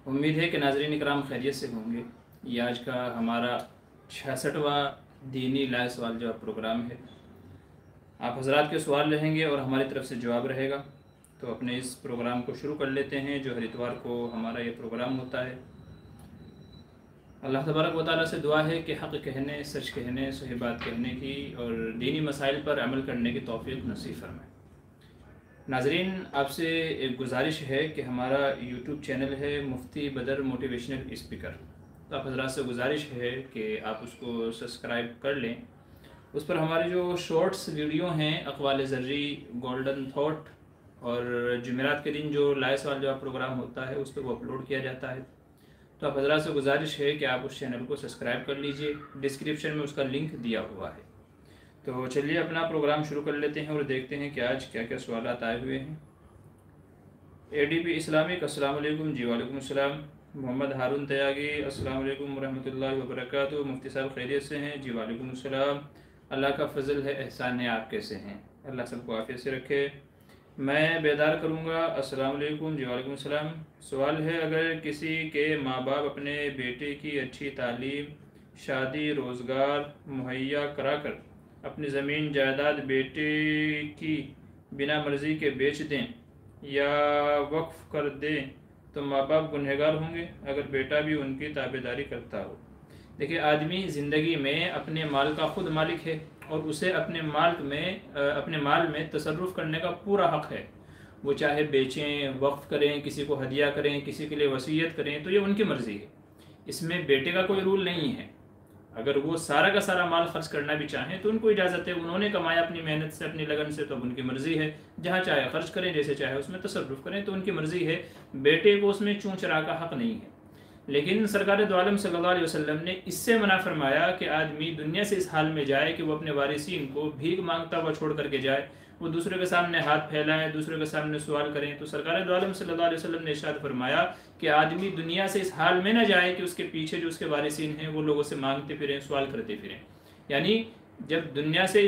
उम्मीद है कि नाज़रीन इकराम खैरियत से होंगे। ये आज का हमारा 66वां दीनी लाए सवाल जवाब प्रोग्राम है। आप हजरात के सवाल रहेंगे और हमारी तरफ से जवाब रहेगा। तो अपने इस प्रोग्राम को शुरू कर लेते हैं, जो हर इतवार को हमारा ये प्रोग्राम होता है। अल्लाह तबारक व तआला से दुआ है कि हक़ कहने, सच कहने, सही बात कहने की और दीनी मसाइल पर अमल करने की तौफ़ीक़ नसीब फरमाए। नाज़रीन, आपसे एक गुजारिश है कि हमारा यूट्यूब चैनल है मुफ्ती बदर मोटिवेशनल स्पीकर। तो आप हज़रात से गुजारिश है कि आप उसको सब्सक्राइब कर लें। उस पर हमारे जो शॉर्ट्स वीडियो हैं, अक़वाल ज़र्री, गोल्डन थॉट और जुमेरात के दिन जो लाए सवाल जवाब प्रोग्राम होता है उस पर वो अपलोड किया जाता है। तो आप हज़रात से गुजारिश है कि आप उस चैनल को सब्सक्राइब कर लीजिए। डिस्क्रिप्शन में उसका लिंक दिया हुआ है। तो चलिए अपना प्रोग्राम शुरू कर लेते हैं और देखते हैं कि आज क्या क्या सवालात आए हुए हैं। ADP इस्लामिक अस्सलाम वालेकुम जी। वालेकुम अस्सलाम। मोहम्मद हारून तयागी अस्सलाम वालेकुम वरहमतुल्लाहि वबरकातुहू। मुफ्ती साहब खैरियत से हैं जी? वालेकुम अस्सलाम। अल्लाह का फजल है, एहसान है। आप कैसे हैं? अल्लाह सबको आफियत से रखे। मैं बेदार करूँगा अस्सलाम वालेकुम जी। वालेकुम अस्सलाम। सवाल है, अगर किसी के माँ बाप अपने बेटे की अच्छी तालीम, शादी, रोज़गार मुहैया कराकर अपनी ज़मीन जायदाद बेटे की बिना मर्ज़ी के बेच दें या वक्फ़ कर दें तो माँ बाप गुनहगार होंगे अगर बेटा भी उनकी ताबेदारी करता हो? देखिए, आदमी ज़िंदगी में अपने माल का ख़ुद मालिक है और उसे अपने माल में तसर्रुफ़ करने का पूरा हक़ है। वो चाहे बेचें, वक्फ़ करें, किसी को हदिया करें, किसी के लिए वसीयत करें, तो ये उनकी मर्ज़ी है। इसमें बेटे का कोई रूल नहीं है। अगर वो सारा का सारा माल खर्च करना भी चाहें तो उनको इजाज़त है। उन्होंने कमाया अपनी मेहनत से, अपनी लगन से, तो अब उनकी मर्ज़ी है। जहाँ चाहे खर्च करें, जैसे चाहे उसमें तसर्रुफ़ करें, तो उनकी मर्ज़ी है। बेटे को उसमें चूँ चरा का हक़ नहीं है। लेकिन सरकार दो आलम सल्लल्लाहु अलैहि वसल्लम ने इससे मना फरमाया कि आदमी दुनिया से इस हाल में जाए कि वो अपने वारिसीन को भीख मांगता हुआ छोड़ करके जाए, वो दूसरे के सामने हाथ फैलाएं, दूसरे के सामने सवाल करें। तो सरकार दो आलम सल्लल्लाहु अलैहि वसल्लम ने इरशाद फरमाया कि आदमी दुनिया से इस हाल में ना जाए कि उसके पीछे जो उसके वारिसीन हैं वो लोगों से मांगते फिरें, सवाल करते फिरें। यानी जब दुनिया से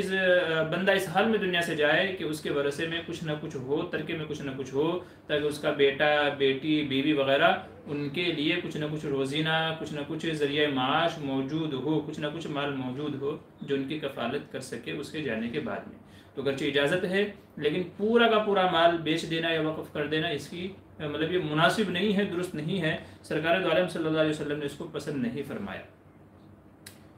बंदा इस हाल में दुनिया से जाए कि उसके वरसे में कुछ ना कुछ हो, तरके में कुछ ना कुछ हो, ताकि उसका बेटा, बेटी, बीवी वगैरह उनके लिए कुछ ना कुछ रोज़ीना, कुछ ना कुछ ज़रिया माश मौजूद हो, कुछ ना कुछ माल मौजूद हो जो उनकी कफ़ालत कर सके उसके जाने के बाद में। तो अगरचे इजाज़त है, लेकिन पूरा का पूरा माल बेच देना या वक़्फ़ कर देना, इसकी मतलब ये मुनासिब नहीं है, दुरुस्त नहीं है। सरकार दो आलम सल्लल्लाहु अलैहि वसल्लम ने इसको पसंद नहीं फरमाया।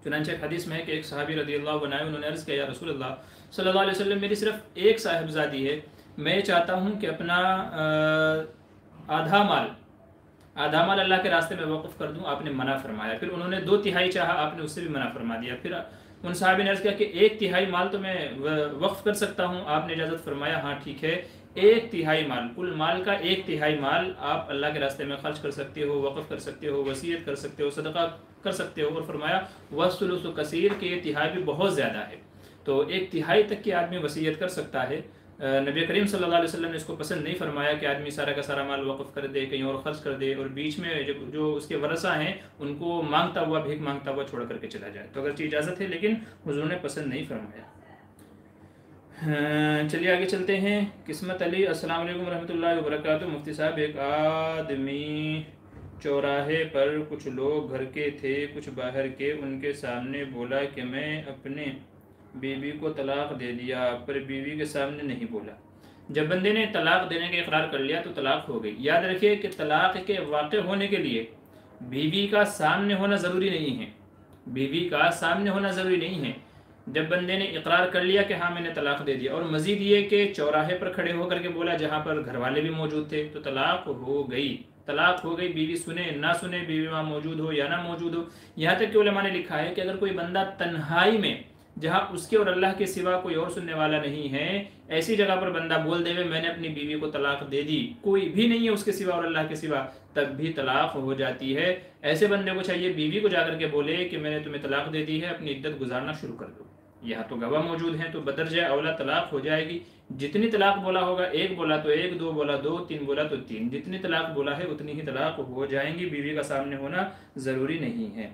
चुनांचे एक हदीस में है कि एक सहाबी रज़ियल्लाहु अन्हु ने उन्होंने अर्ज़ किया, या रसूल अल्लाह सल्लल्लाहु अलैहि वसल्लम, मेरी सिर्फ एक साहिबजादी है, मैं चाहता हूँ कि अपना आधा माल अल्लाह के रास्ते में वक़्फ़ कर दूँ। आपने मना फरमाया। फिर उन्होंने 2/3 चाहा, आपने उससे भी मना फरमा दिया। फिर उन साहबी ने अर्ज़ किया कि 1/3 माल तो मैं वक्फ़ कर सकता हूँ। आपने इजाज़त फरमाया, हाँ ठीक है, 1/3 माल, कुल माल का 1/3 माल आप अल्लाह के रास्ते में खर्च कर सकते हो, वक़्फ़ कर सकते हो, वसीयत कर सकते हो, सदका कर सकते हो। और फरमाया वसुलुसु कसीर, के 1/3 भी बहुत ज़्यादा है। तो 1/3 तक की आदमी वसीयत कर सकता है। नबी करीम सल्लल्लाहु अलैहि वसल्लम ने इसको पसंद नहीं फरमाया कि आदमी सारा का सारा माल वक़्फ़ कर दे, कहीं और ख़र्च कर दे और बीच में जो उसके वरसा हैं उनको मांगता हुआ, भीख मांगता हुआ छोड़ करके चला जाए। तो अगर इजाज़त है, लेकिन हुज़ूर ने पसंद नहीं फरमाया। चलिए आगे चलते हैं। किस्मत अली अस्सलाम वालेकुम रहमतुल्लाहि व बरकातुहू। मुफ्ती साहब, एक आदमी चौराहे पर, कुछ लोग घर के थे कुछ बाहर के, उनके सामने बोला कि मैं अपने बीवी को तलाक़ दे दिया, पर बीवी के सामने नहीं बोला। जब बंदे ने तलाक़ देने का इकरार कर लिया तो तलाक़ हो गई। याद रखिए कि तलाक़ के वाक़े होने के लिए बीवी का सामने होना ज़रूरी नहीं है। बीवी का सामने होना ज़रूरी नहीं है। जब बंदे ने इकरार कर लिया कि हाँ मैंने तलाक़ दे दिया, और मज़ीद ये कि चौराहे पर खड़े होकर के बोला जहाँ पर घर वाले भी मौजूद थे, तो तलाक़ हो गई। तलाक़ हो गई, बीवी सुने ना सुने, बीवी वहाँ मौजूद हो या ना मौजूद हो। यहाँ तक कि उलमा ने लिखा है कि अगर कोई बंदा तन्हाई में, जहाँ उसके और अल्लाह के सिवा कोई और सुनने वाला नहीं है, ऐसी जगह पर बंदा बोल देवे मैंने अपनी बीवी को तलाक़ दे दी, कोई भी नहीं है उसके सिवा और अल्लाह के सिवा, तब भी तलाक़ हो जाती है। ऐसे बंदे को चाहिए बीवी को जाकर के बोले कि मैंने तुम्हें तलाक़ दे दी है, अपनी इद्दत गुजारना शुरू कर दो। यहाँ तो गवाह मौजूद हैं, तो बदरजा औला तलाक़ हो जाएगी। जितनी तलाक़ बोला होगा, 1 बोला तो 1, 2 बोला 2, 3 बोला तो 3, जितनी तलाक़ बोला है उतनी ही तलाक़ हो जाएंगी। बीवी का सामने होना ज़रूरी नहीं है।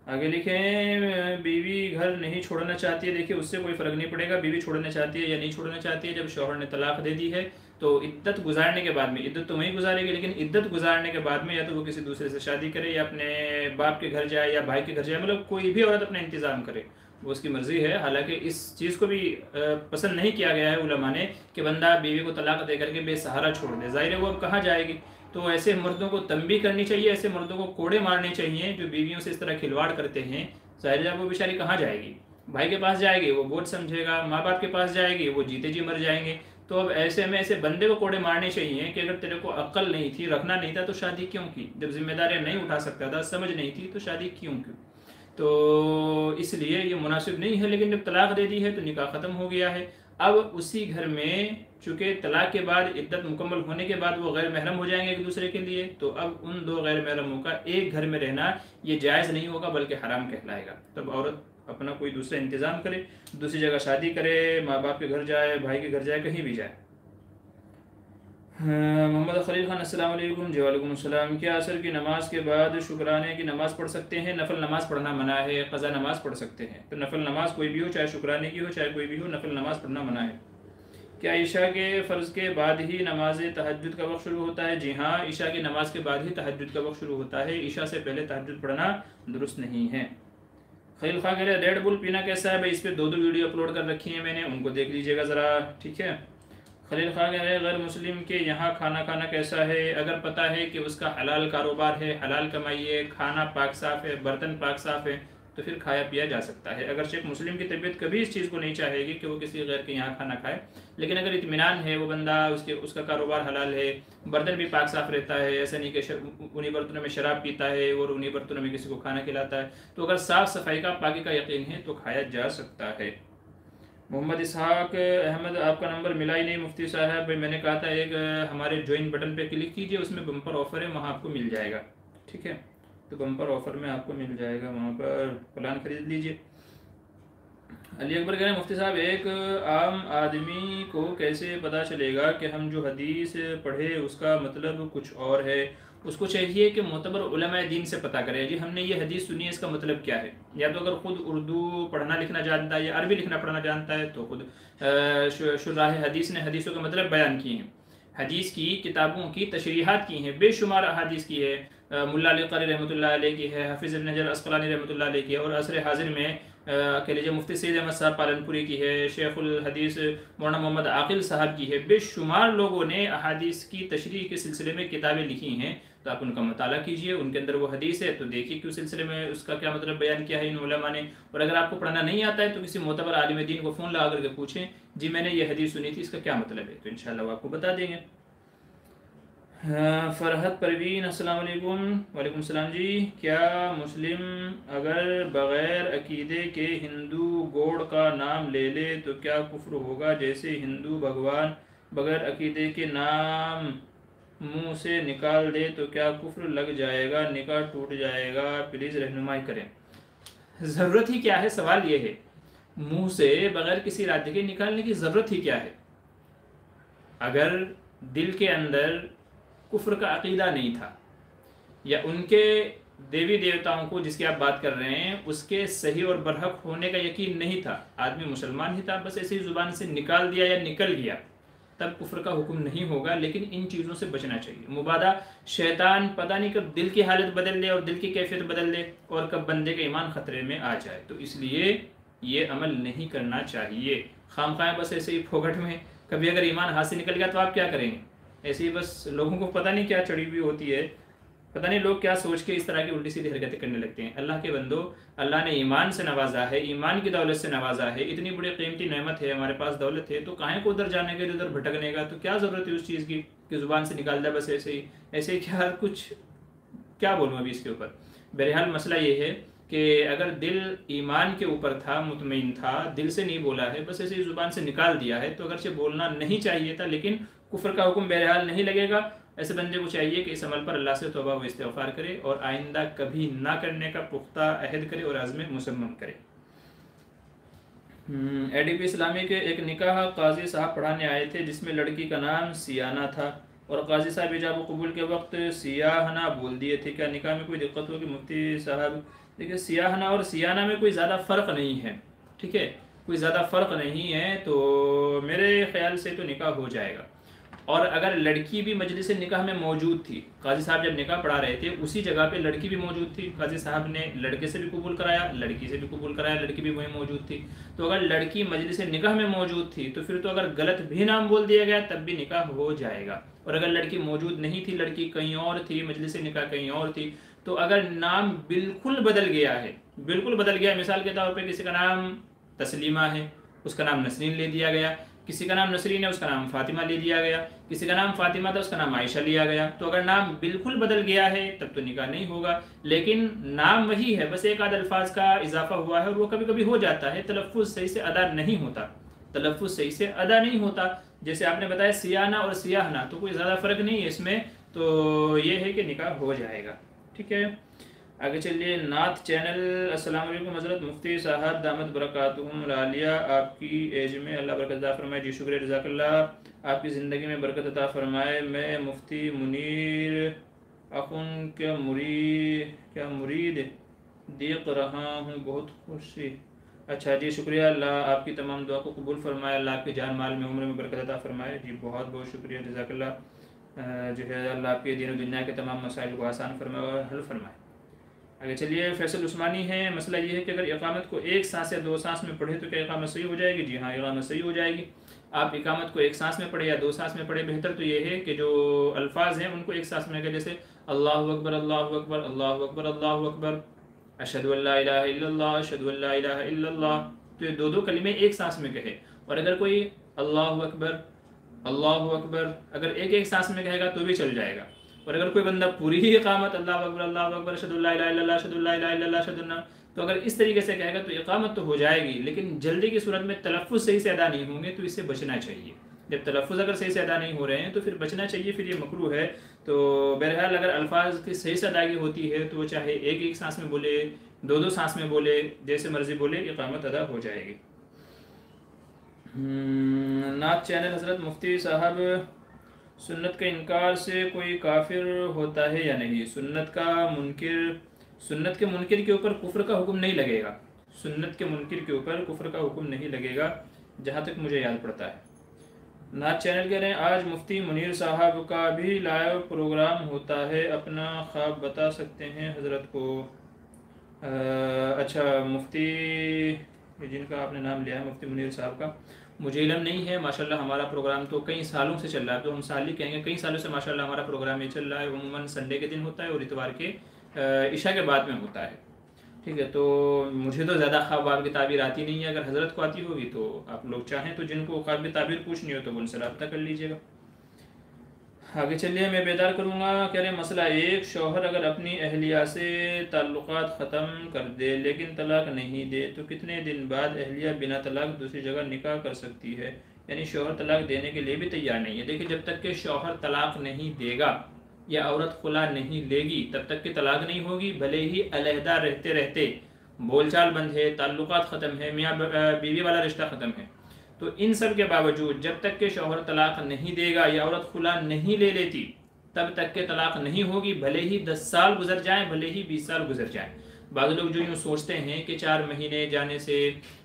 आगे लिखें, बीवी घर नहीं छोड़ना चाहती है। देखिए, उससे कोई फ़र्क नहीं पड़ेगा, बीवी छोड़ना चाहती है या नहीं छोड़ना चाहती है। जब शौहर ने तलाक़ दे दी है तो इद्दत गुजारने के बाद में, इद्दत तो वहीं गुजारेगी, लेकिन इद्दत गुजारने के बाद में या तो वो किसी दूसरे से शादी करे या अपने बाप के घर जाए या भाई के घर जाए, मतलब कोई भी औरत अपना इंतज़ाम करे, वो उसकी मर्ज़ी है। हालांकि इस चीज़ को भी पसंद नहीं किया गया है उलमा ने कि बंदा बीवी को तलाक दे करके बेसहारा छोड़ दे, ज़ाहिर है वो अब कहाँ जाएगी। तो ऐसे मर्दों को तंबीह करनी चाहिए, ऐसे मर्दों को कोड़े मारने चाहिए जो बीवियों से इस तरह खिलवाड़ करते हैं। ज़ाहिर है वो बेचारी कहाँ जाएगी, भाई के पास जाएगी वो बोझ समझेगा, माँ बाप के पास जाएगी वो जीते जी मर जाएंगे। तो अब ऐसे में ऐसे बंदे को कोड़े मारने चाहिए कि अगर तेरे को अक्ल नहीं थी, रखना नहीं था तो शादी क्यों की, जब जिम्मेदारियां नहीं उठा सकता था, समझ नहीं थी तो शादी क्यों की। तो इसलिए ये मुनासिब नहीं है। लेकिन जब तलाक दे दी है तो निकाह ख़त्म हो गया है। अब उसी घर में चूँकि तलाक के बाद इद्दत मुकम्मल होने के बाद वो गैर महरम हो जाएंगे एक दूसरे के लिए, तो अब उन दो गैर महरमों का एक घर में रहना ये जायज़ नहीं होगा बल्कि हराम कहलाएगा। तब औरत अपना कोई दूसरा इंतज़ाम करे, दूसरी जगह शादी करे, माँ बाप के घर जाए, भाई के घर जाए, कहीं भी जाए। मोहम्मद खलील खान अस्सलाम वालेकुम। जी वालेकुम अस्सलाम। क्या असर की नमाज के बाद शुक्राने की नमाज़ पढ़ सकते हैं? नफल नमाज़ पढ़ना मना है, क़ज़ा नमाज़ पढ़ सकते हैं। तो नफल नमाज कोई भी हो, चाहे शुक्राने की हो चाहे कोई भी हो, नफल नमाज़ पढ़ना मना है। क्या ईशा के फ़र्ज़ के बाद ही नमाज तहज्जुद का वक्त शुरू होता है? जी हाँ, ईशा की नमाज के बाद ही तहज्जुद का वक्त शुरू होता है, ईशा से पहले तहज्जुद पढ़ना दुरुस्त नहीं है। खलील खान कह रहे रेड बुल पीना कैसा है? भाई इस पर दो वीडियो अपलोड कर रखी है मैंने, उनको देख लीजिएगा ज़रा, ठीक है। खलील खान कह रहे गैर मुस्लिम के यहाँ खाना खाना कैसा है? अगर पता है कि उसका हलाल कारोबार है, हलाल कमाई है, खाना पाक साफ़ है, बर्तन पाक साफ़ है, तो फिर खाया पिया जा सकता है। अगर शेख मुस्लिम की तबीयत कभी इस चीज़ को नहीं चाहेगी कि वो किसी गैर के यहाँ खाना खाए, लेकिन अगर इत्मीनान है, वो बंदा उसका कारोबार हलाल है, बर्तन भी पाक साफ़ रहता है, ऐसा नहीं कि उन्हीं बर्तनों में शराब पीता है और उन्हीं बर्तनों में किसी को खाना खिलाता है, तो अगर साफ़ सफाई का पाकी का यकीन है तो खाया जा सकता है। मोहम्मद इसहाक अहमद, आपका नंबर मिला ही नहीं मुफ्ती साहब। भाई मैंने कहा था एक हमारे ज्वाइन बटन पे क्लिक कीजिए, उसमें बम्पर ऑफ़र है, वहाँ आपको मिल जाएगा, ठीक है। तो बम्पर ऑफ़र में आपको मिल जाएगा, वहाँ पर प्लान खरीद लीजिए। अली अकबर कह रहे हैं मुफ्ती साहब एक आम आदमी को कैसे पता चलेगा कि हम जो हदीस पढ़े उसका मतलब कुछ और है? उसको चाहिए कि मोतबर उलमा दीन से पता करे, जी हमने ये हदीस सुनी है, इसका मतलब क्या है। या तो अगर ख़ुद उर्दू पढ़ना लिखना जानता है या अरबी लिखना पढ़ना जानता है तो खुद शुराह हदीस ने हदीसों का मतलब बयान किए हैं, हदीस की किताबों की तशरीहात की हैं, बेशुमार अहादीस की है। मुल्ला अली क़ारी रहमतुल्लाह अलैह की है, हफ़ीज़ इब्न हजर अस्क़लानी रहमतुल्लाह अलैह की है, और असर हाजिर में कह लीजिए मुफ्ती सैयद अहमद साहब पालनपुरी की है, शेखुल हदीस मौलाना मोहम्मद आकिल साहब की है। बेशुमार लोगों ने अहादीस की तशरीह के सिलसिले में किताबें लिखी हैं, तो आप उनका मताला कीजिए, उनके अंदर वो हदीस है तो देखिए कि उस सिलसिले में उसका क्या मतलब बयान किया है इन उलमा ने। और अगर आपको पढ़ना नहीं आता है तो किसी मोतबर आलिम दीन को फ़ोन लगा करके पूछें, जी मैंने ये हदीस सुनी थी, इसका क्या मतलब है, तो इंशाअल्लाह वो आपको बता देंगे। फ़रहत परवीन अस्सलाम वालेकुम। वालेकुम सलाम जी। क्या मुस्लिम अगर बग़ैर अकीदे के हिंदू गॉड का नाम ले ले तो क्या कुफ्र होगा? जैसे हिंदू भगवान बग़ैर अकीदे के नाम मुंह से निकाल दे तो क्या कुफ्र लग जाएगा, निकाह टूट जाएगा? प्लीज़ रहनुमाई करें। ज़रूरत ही क्या है, सवाल ये है, मुंह से बग़ैर किसी इरादे के निकालने की ज़रूरत ही क्या है? अगर दिल के अंदर कुफ्र का अकीदा नहीं था या उनके देवी देवताओं को जिसकी आप बात कर रहे हैं उसके सही और बरहक होने का यकीन नहीं था, आदमी मुसलमान ही था, बस ऐसे ही ज़ुबान से निकाल दिया या निकल गया, तब कुफ्र का हुक्म नहीं होगा। लेकिन इन चीज़ों से बचना चाहिए। मुबादा शैतान पता नहीं कब दिल की हालत बदल ले और दिल की कैफियत बदल ले और कब बंदे का ईमान ख़तरे में आ जाए, तो इसलिए ये अमल नहीं करना चाहिए। खामखाएँ बस ऐसे ही फोगट में कभी अगर ईमान हाथ से निकल गया तो आप क्या करेंगे? ऐसे ही बस लोगों को पता नहीं क्या चढ़ी हुई होती है, पता नहीं लोग क्या सोच के इस तरह की उल्टी सीधी हरकतें करने लगते हैं। अल्लाह के बंदो, अल्लाह ने ईमान से नवाजा है, ईमान की दौलत से नवाजा है, इतनी बड़ी कीमती नेमत है, हमारे पास दौलत है, तो काहे को उधर जाने के, उधर भटकने का? तो क्या ज़रूरत है उस चीज़ की कि ज़ुबान से निकाल दिया बस ऐसे ही क्या कुछ क्या बोलूँ अभी इसके ऊपर। बहरहाल मसला ये है कि अगर दिल ईमान के ऊपर था, मुतमईन था, दिल से नहीं बोला है, बस ऐसे ही ज़ुबान से निकाल दिया है, तो अगरचे बोलना नहीं चाहिए था, लेकिन कुफ्र का हुक्म बहरहाल नहीं लगेगा। ऐसे बंदे को चाहिए कि इस अमल पर अल्लाह से तौबा व इस्तिग़फ़ार करे और आइंदा कभी ना करने का पुख्ता अहद करे और अज़्म मुसम्मम करे। ADP इस्लामी के एक निकाह काजी साहब पढ़ाने आए थे जिसमें लड़की का नाम सियाना था और काजी साहब इजाब कबूल के वक्त सियाहना बोल दिए थे। क्या निकाह में कोई दिक्कत होगी मुफ्ती साहब? देखिए, सियाहना और सियाना में कोई ज़्यादा फ़र्क नहीं है, ठीक है, कोई ज़्यादा फ़र्क नहीं है, तो मेरे ख़्याल से तो निकाह हो जाएगा। और अगर लड़की भी मजलिस निकाह में मौजूद थी, काजी साहब जब निकाह पढ़ा रहे थे उसी जगह पे लड़की भी मौजूद थी, काजी साहब ने लड़के से भी कबूल कराया, लड़की से भी कबूल कराया, लड़की भी वहीं मौजूद थी। तो अगर लड़की मजलिस निकाह में मौजूद थी तो फिर तो अगर गलत भी नाम बोल दिया गया तब भी निकाह हो जाएगा। और अगर लड़की मौजूद नहीं थी, लड़की कहीं और थी, मजलिस निकाह कहीं और थी, तो अगर नाम बिल्कुल बदल गया है, बिल्कुल बदल गया, मिसाल के तौर पर किसी का नाम तस्लीमा है, उसका नाम नसरीन ले दिया गया, किसी का नाम नसरीन है उसका नाम फातिमा ले दिया गया, किसी का नाम फातिमा था उसका नाम आयशा लिया गया, तो अगर नाम बिल्कुल बदल गया है तब तो निकाह नहीं होगा। लेकिन नाम वही है, बस एक आध अल्फाज का इजाफा हुआ है और वो कभी कभी हो जाता है, तलफ़ुज़ सही से अदा नहीं होता, तलफ़ुज़ सही से अदा नहीं होता। जैसे आपने बताया सियाना और सियाहना, तो कोई ज़्यादा फ़र्क नहीं है इसमें, तो ये है कि निकाह हो जाएगा। ठीक है, आगे चलिए। नाथ चैनल, अस्सलाम वालेकुम हज़रत मुफ्ती साहब दामत बरकातुहुम लालिया, आपकी एज में अल्लाह बरकत अता फरमाए। जी शुक्रिया, जज़ाकल्लाह, आपकी ज़िंदगी में बरकत अता फरमाए। मैं मुफ्ती मुनीर अखुन क्या मुरीद देख रहा हूँ, बहुत खुशी। अच्छा जी, शुक्रिया, अल्लाह आपकी तमाम दुआ को कबूल फरमाए, अल्लाह आपके जान माल में उम्र में बरकत अता फरमाए। जी बहुत बहुत शुक्रिया, जज़ाकल्लाह। जो है अल्लाह आपके दीन और दुनिया के तमाम मसाइल को आसान फरमाए और हल फरमाए। आगे चलिए। फैसल उस्मानी है, मसला ये है कि अगर इकामत को एक सांस या दो सांस में पढ़े तो क्या इकामत सही हो जाएगी? जी हाँ, इकामत सही हो जाएगी। आप इकामत को एक सांस में पढ़े या दो सांस में पढ़े, बेहतर तो ये है कि जो अल्फाज हैं उनको एक सांस में करें, जैसे अल्लाहु अकबर अल्लाहु अकबर अल्लाहु अकबर अल्लाहु अकबर, अशहदु अल्ला इलाहा इल्लल्लाह अशहदु अल्ला इलाहा इल्लल्लाह, तो ये दो दो कलिमे एक सांस में कहे। और अगर कोई अल्लाहु अकबर अगर एक एक सांस में कहेगा तो भी चल जाएगा। और अगर कोई बंदा पूरी ही इकामत अल्लाहु अकबर अशहदु अल्ला इलाहा इल्लल्लाह अशहदु अल्ला इलाहा इल्लल्लाह अशहदु अन्ना, तो अगर इस तरीके से कहेगा तो इकामत तो हो जाएगी, लेकिन जल्दी की सूरत में तलफ़ुज़ सही से अदा नहीं होंगे, तो इससे बचना चाहिए। जब तलफ़ुज़ अगर सही से अदा नहीं हो रहे हैं तो फिर बचना चाहिए, फिर ये मकरूह है। तो बहरहाल अगर अल्फाज की सही से अदायगी होती है तो वो चाहे एक एक सांस में बोले, दो दो सांस में बोले, जैसे मर्जी बोले, इकामत अदा हो जाएगी। नाथ चैनल, हज़रत मुफ्ती साहब, सुन्नत के इनकार से कोई काफिर होता है या नहीं? सुन्नत के मुनकिर के ऊपर कुफ्र का हुक्म नहीं लगेगा, सुन्नत के मुनकिर के ऊपर कुफ्र का हुक्म नहीं लगेगा, जहाँ तक मुझे याद पड़ता है। नाथ चैनल कह रहे हैं, आज मुफ्ती मुनीर साहब का भी लाइव प्रोग्राम होता है, अपना ख्वाब बता सकते हैं हज़रत को? अच्छा, मुफ्ती जिनका आपने नाम लिया है मुफ्ती मुनीर साहब का, मुझे इल्म नहीं है। माशाल्लाह हमारा प्रोग्राम तो कई सालों से चल रहा है, तो हम साल ही कहेंगे, कई सालों से माशाल्लाह हमारा प्रोग्राम ये चल रहा है। उम्मन संडे के दिन होता है और इतवार के इशा के बाद में होता है। ठीक है, तो मुझे तो ज़्यादा ख्वाब की ताबीर आती नहीं है, अगर हज़रत को आती होगी तो आप लोग चाहें तो जिनको ख्वाब की ताबीर पूछनी हो तो वो उनसे रब्ता कर लीजिएगा। आगे चलिए। मैं बेदार करूँगा, कह रहे मसला एक, शौहर अगर अपनी अहलिया से ताल्लुकात ख़त्म कर दे लेकिन तलाक नहीं दे तो कितने दिन बाद अहलिया बिना तलाक दूसरी जगह निकाह कर सकती है? यानी शौहर तलाक देने के लिए भी तैयार नहीं है। देखिए, जब तक कि शौहर तलाक नहीं देगा या औरत खुला नहीं लेगी तब तक कि तलाक नहीं होगी, भले ही अलहदा रहते रहते बोलचाल बंद है, ताल्लुकात ख़त्म है, मियाँ बीवी वाला रिश्ता ख़त्म है, तो इन सब के बावजूद जब तक के शौहर तलाक नहीं देगा या औरत खुला नहीं ले लेती तब तक के तलाक नहीं होगी, भले ही 10 साल गुजर जाएं, भले ही 20 साल गुजर जाएं। बाद लोग जो यूँ सोचते हैं कि 4 महीने जाने से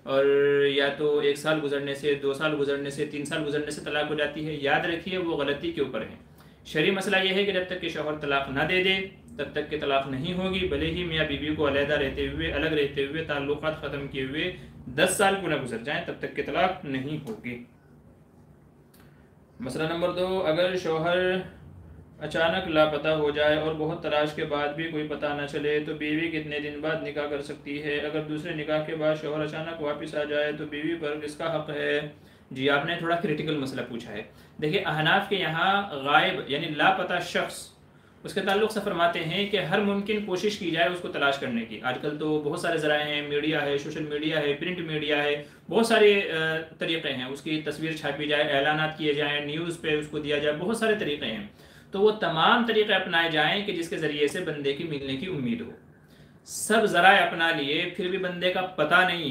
और या तो 1 साल गुजरने से, 2 साल गुजरने से, 3 साल गुजरने से तलाक हो जाती है, याद रखिए वो गलती के ऊपर है। शरई मसला यह है कि जब तक कि शौहर तलाक ना दे दे तब तक के तलाक नहीं होगी, भले ही मियाँ बीवी को अलहदा रहते हुए, अलग रहते हुए, ताल्लुकात ख़त्म किए हुए 10 साल को न गुजर जाएं तब तक के तलाक नहीं होगी। मसला नंबर 2, अगर शौहर अचानक लापता हो जाए और बहुत तलाश के बाद भी कोई पता न चले तो बीवी कितने दिन बाद निकाह कर सकती है? अगर दूसरे निकाह के बाद शौहर अचानक वापस आ जाए तो बीवी पर किसका हक़ है? जी, आपने थोड़ा क्रिटिकल मसला पूछा है। देखिए, अहनाफ के यहाँ गायब यानी लापता शख्स, उसके ताल्लुक से फरमाते हैं कि हर मुमकिन कोशिश की जाए उसको तलाश करने की। आजकल तो बहुत सारे ज़राए हैं, मीडिया है, सोशल मीडिया है, प्रिंट मीडिया है, बहुत सारे तरीक़े हैं। उसकी तस्वीर छापी जाए, ऐलानात किए जाएँ, न्यूज़ पे उसको दिया जाए, बहुत सारे तरीक़े हैं। तो वो तमाम तरीक़े अपनाए जाएँ कि जिसके ज़रिए से बंदे की मिलने की उम्मीद हो। सब ज़राए अपना लिए फिर भी बंदे का पता नहीं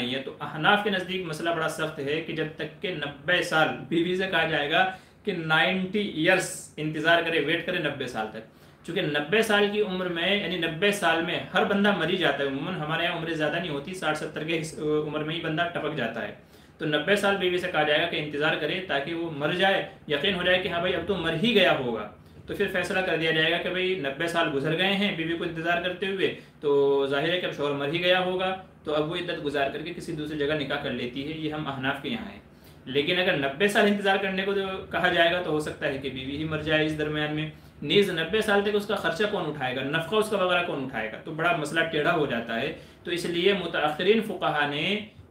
है, तो अहनाफ के नज़दीक मसला बड़ा सख्त है कि जब तक के 90 साल, बीवी से कहा जाएगा कि 90 ईयर्स इंतज़ार करे, वेट करे 90 साल तक। चूँकि 90 साल की उम्र में, यानी 90 साल में हर बंदा मर ही जाता है। उम्र हमारे यहाँ उम्र ज़्यादा नहीं होती, 60-70 के उम्र में ही बंदा टपक जाता है। तो 90 साल बीवी से कहा जाएगा कि इंतज़ार करे ताकि वो मर जाए, यकीन हो जाए कि हाँ भाई अब तो मर ही गया होगा। तो फिर फैसला कर दिया जाएगा कि भाई 90 साल गुजर गए हैं बीवी को इंतज़ार करते हुए, तो जाहिर है कि अब शौहर मर ही गया होगा, तो अब वो इद्दत गुजार करके किसी दूसरी जगह निकाह कर लेती है। ये हम अहनाफ के यहाँ है। लेकिन अगर 90 साल इंतज़ार करने को जो कहा जाएगा तो हो सकता है कि बीवी ही मर जाए इस दरमियान में। नीज़ 90 साल तक उसका खर्चा कौन उठाएगा, नफ़क़ा उसका वगैरह कौन उठाएगा, तो बड़ा मसला टेढ़ा हो जाता है। तो इसलिए मुतअख़िरीन फ़ुक़हा ने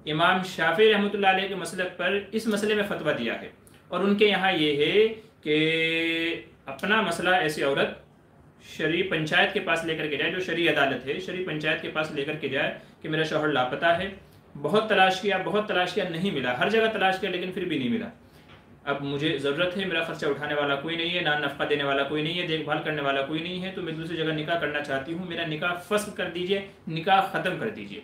इमाम शाफ़ी रहमतुल्लाह अलैह के मसलक पर इस मसले में फ़तवा दिया है, और उनके यहाँ ये है कि अपना मसला ऐसी औरत शरई पंचायत के पास लेकर के जाए, जो शरई अदालत है, शरई पंचायत के पास लेकर के जाए कि मेरा शौहर लापता है, बहुत तलाश किया नहीं मिला, हर जगह तलाश किया लेकिन फिर भी नहीं मिला, अब मुझे ज़रूरत है, मेरा खर्चा उठाने वाला कोई नहीं है, ना नफ़क़ा देने वाला कोई नहीं है, देखभाल करने वाला कोई नहीं है, तो मैं दूसरी जगह निकाह करना चाहती हूँ, मेरा निकाह फ़स्ख़ कर दीजिए, निकाह ख़त्म कर दीजिए।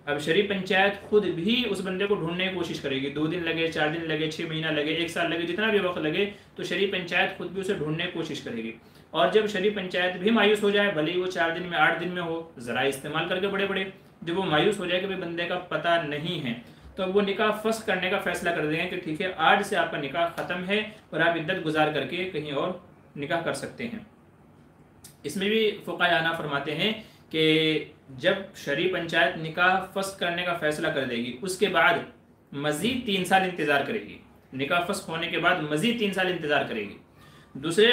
अब शरई पंचायत खुद भी उस बंदे को ढूंढने की कोशिश करेगी, 2 दिन लगे, 4 दिन लगे, 6 महीना लगे, 1 साल लगे, जितना भी वक्त लगे, तो शरई पंचायत खुद भी उसे ढूंढने की कोशिश करेगी। और जब शरई पंचायत भी मायूस हो जाए, भले ही वो 4 दिन में 8 दिन में हो, ज़रा इस्तेमाल करके बड़े बड़े, जब वो मायूस हो जाए कि भाई बंदे का पता नहीं है, तो अब वो निकाह फ़स्ख़ करने का फ़ैसला कर देंगे कि ठीक है, आज से आपका निकाह ख़त्म है और आप इद्दत गुजार करके कहीं और निकाह कर सकते हैं। इसमें भी फ़ुक़हा आना फरमाते हैं कि जब शरई पंचायत निकाह फ़स्ख़ करने का फ़ैसला कर देगी, उसके बाद मज़ीद 3 साल इंतज़ार करेगी, निकाह फ़स्ख़ होने के बाद मज़ीद 3 साल इंतज़ार करेगी। दूसरे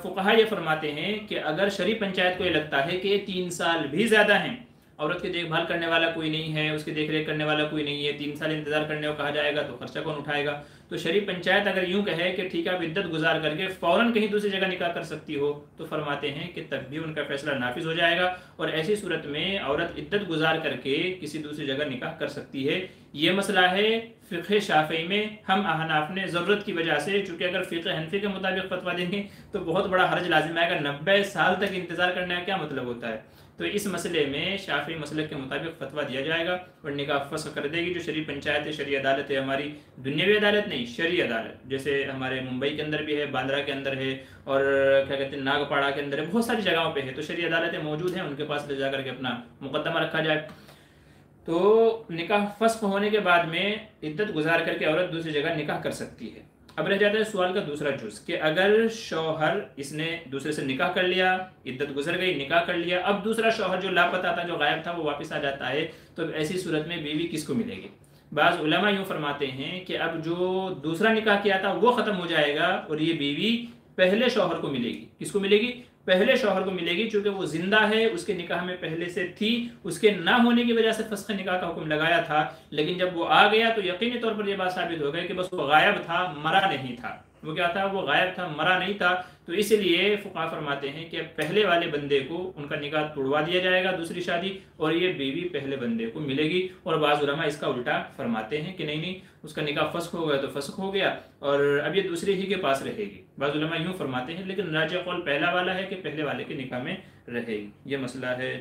फ़ुक़हा ये फरमाते हैं कि अगर शरई पंचायत को ये लगता है कि ये 3 साल भी ज़्यादा हैं, औरत की देखभाल करने वाला कोई नहीं है, उसकी देखरेख करने वाला कोई नहीं है, 3 साल इंतज़ार करने को कहा जाएगा तो खर्चा कौन उठाएगा, तो शरई पंचायत अगर यूँ कहे कि ठीक है आप इद्दत गुजार करके फ़ौरन कहीं दूसरी जगह निकाह कर सकती हो, तो फरमाते हैं कि तब भी उनका फ़ैसला नाफिज हो जाएगा और ऐसी सूरत में औरत इद्दत गुजार करके किसी दूसरी जगह निकाह कर सकती है। ये मसला है फ़िक़्ह शाफ़िई में। हम अहनाफ ने ज़रूरत की वजह से, चूँकि अगर फ़िक़्ह हनफ़ी के मुताबिक फ़तवा देंगे तो बहुत बड़ा हर्ज लाजिम आएगा, 90 साल तक इंतज़ार करने का क्या मतलब होता है। तो इस मसले में शाफ़ी मसलक के मुताबिक फ़तवा दिया जाएगा और निकाह फ़स्ख़ कर देगी। जो शरई पंचायत है, शरई अदालत है, हमारी दुनियावी अदालत नहीं, शरई अदालत, जैसे हमारे मुंबई के अंदर भी है, बांद्रा के अंदर है, और क्या कहते हैं नागपाड़ा के अंदर है, बहुत सारी जगहों पे है, तो शरई अदालतें मौजूद हैं, उनके पास ले जा करके अपना मुकदमा रखा जाए। तो निकाह फ़स्ख़ होने के बाद में इद्दत गुजार करके औरत दूसरी जगह निकाह कर सकती है। अब रह जाता है सवाल का दूसरा जुज़ कि अगर शौहर, इसने दूसरे से निकाह कर लिया, इद्दत गुजर गई, निकाह कर लिया, अब दूसरा शौहर जो लापता था, जो गायब था, वो वापस आ जाता है, तो ऐसी सूरत में बीवी किसको मिलेगी। बाज़ उलमा यूँ फरमाते हैं कि अब जो दूसरा निकाह किया था वो ख़त्म हो जाएगा और ये बीवी पहले शौहर को मिलेगी। किसको मिलेगी? पहले शौहर को मिलेगी, चूँकि वो जिंदा है, उसके निकाह में पहले से थी, उसके ना होने की वजह से फ़स्ख़ निकाह का हुक्म लगाया था, लेकिन जब वो आ गया तो यकीनी तौर पर यह बात साबित हो गई कि बस वो गायब था, मरा नहीं था। वो क्या था? वो गायब था, मरा नहीं था। तो इसलिए फ़ुक़हा फरमाते हैं कि पहले वाले बंदे को उनका निकाह तोड़वा दिया जाएगा, दूसरी शादी, और ये बीवी पहले बंदे को मिलेगी। और बाज़ उलमा इसका उल्टा फरमाते हैं कि नहीं, उसका निकाह फ़स्ख़ हो गया तो फ़स्ख़ हो गया और अब ये दूसरे ही के पास रहेगी। बाज़ उलमा यूँ फरमाते हैं, लेकिन राजिह कौल पहला वाला है कि पहले वाले के निकाह में रहेगी। ये मसला है।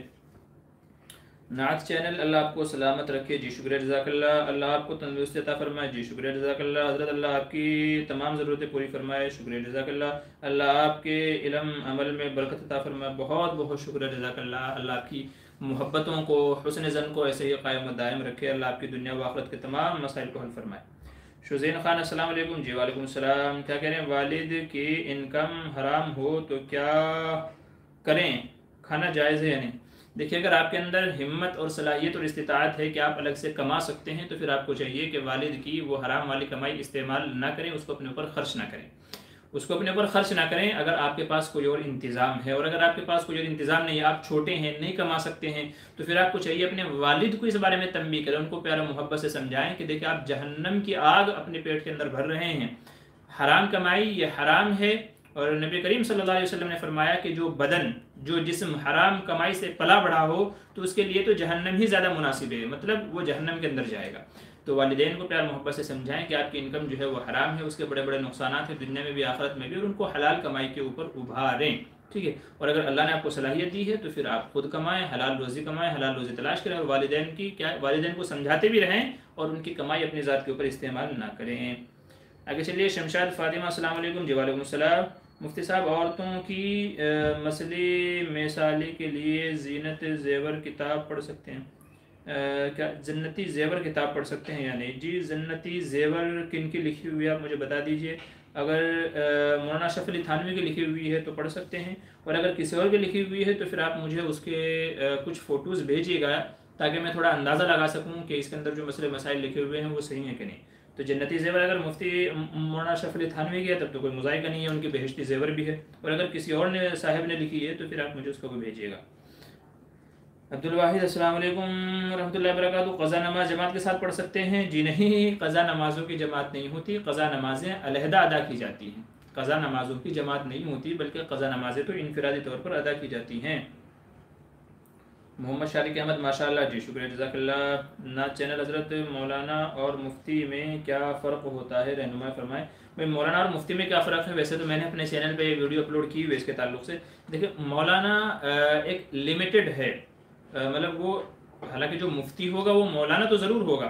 नात चैनल, अल्लाह आपको सलामत रखे, जी शुक्रिया, जज़ाकल्लाह। अल्लाह आपको तंदुरुस्ती अता फरमाए, जी शुक्रिया, जज़ाकल्लाह। हज़रत अल्लाह आपकी तमाम ज़रूरतें पूरी फरमाए, शुक्रिया, जज़ाकल्लाह। अल्लाह आपके इल्म अमल में बरकत अता फरमाए, बहुत बहुत शुक्रिया, जज़ाकल्लाह। अल्लाह आपकी मोहब्बतों को, हुस्न ज़न को ऐसे ही कायम दायम रखे। अल्लाह आपकी दुनिया व आखिरत के तमाम मसाइल को हल फरमाए। शुज़ैन खान, अस्सलाम वालेकुम। जी वालेकुम सलाम। क्या कह रहे हैं? वालिद की इनकम हराम हो तो क्या करें, खाना जायज़ है या नहीं? देखिए, अगर आपके अंदर हिम्मत और सलाहियत और इस्तिताअत है कि आप अलग से कमा सकते हैं, तो फिर आपको चाहिए कि वालिद की वो हराम वाली कमाई इस्तेमाल ना करें, उसको अपने ऊपर खर्च ना करें, उसको अपने ऊपर खर्च ना करें। अगर आपके पास कोई और इंतज़ाम है, और अगर आपके पास कोई और इंतज़ाम नहीं है, आप छोटे हैं, नहीं कमा सकते हैं, तो फिर आपको चाहिए अपने वालिद को इस बारे में तंबीह करें, उनको प्यारा मोहब्बत से समझाएं कि देखिए, आप जहन्नम की आग अपने पेट के अंदर भर रहे हैं। हराम कमाई ये हराम है, और नबी करीम सल्लल्लाहु अलैहि वसल्लम ने फरमाया कि जो बदन, जो जिस्म हराम कमाई से पला बढ़ा हो, तो उसके लिए तो जहन्नम ही ज़्यादा मुनासिब है, मतलब वो जहन्नम के अंदर जाएगा। तो वालिदैन को प्यार मोहब्बत से समझाएं कि आपकी इनकम जो है वो हराम है, उसके बड़े बड़े नुकसान हैं दुनिया में भी आखिरत में भी, और उनको हलाल कमाई के ऊपर उभारें, ठीक है। और अगर अल्लाह ने आपको सलाहियत दी है तो फिर आप खुद कमाएं, हलाल रोज़ी कमाएं, हलाल रोज़ी तलाश करें, और वालिदैन की क्या, वालिदैन को समझाते भी रहें और उनकी कमाई अपनी ज़ात के ऊपर इस्तेमाल ना करें। आगे चलिए। शमशाद फ़ातिमा, अस्सलाम वालेकुम। जी वालेकुम सलाम। मुफ्ती साहब, औरतों की मसले मिसाली के लिए ज़ीनत ज़ेवर किताब पढ़ सकते हैं? क्या जन्नती ज़ेवर किताब पढ़ सकते हैं या नहीं? जी, जन्नती ज़ेवर किन की लिखी हुई है आप मुझे बता दीजिए। अगर मौलाना अशरफ अली थानवी की लिखी हुई है तो पढ़ सकते हैं, और अगर किसी और की लिखी हुई है तो फिर आप मुझे उसके कुछ फ़ोटोज़ भेजिएगा, ताकि मैं थोड़ा अंदाज़ा लगा सकूँ कि इसके अंदर जो मसले मसाइल लिखे हुए हैं वो सही हैं कि नहीं। तो जन्नती ज़ेवर अगर मुफ्ती मौलाना अशरफ अली थानवी की है तब तो कोई मुज़ायका नहीं है, उनकी बेहश्ती ज़ेवर भी है। और अगर किसी और ने साहिब ने लिखी है तो फिर आप मुझे उसका कोई भेजिएगा। अब्दुल वाहिद अस्सलाम वालेकुम रहमतुल्लाहि व बरकातुहू। क़ज़ा नमाज जमात के साथ पढ़ सकते हैं? जी नहीं, क़ज़ा नमाज़ों की जमात नहीं होती, क़ज़ा नमाज़ें अलहदा अदा की जाती हैं। क़ज़ा नमाज़ों की जमात नहीं होती, बल्कि क़ज़ा नमाज़ें तो इनफरादी तौर पर अदा की जाती हैं। मोहम्मद शारिक अहमद माशाअल्लाह जी, शुक्रिया जज़ाकल्लाह। ना चैनल हज़रत मौलाना और मुफ्ती में क्या फ़र्क होता है, रहनुमाई फरमाएं। भाई मौलाना और मुफ्ती में क्या फ़र्क है? वैसे तो मैंने अपने चैनल पे वीडियो अपलोड की हुई है इसके ताल्लुक़ से। देखिए, मौलाना एक लिमिटेड है, मतलब वो, हालांकि जो मुफ्ती होगा वो मौलाना तो ज़रूर होगा,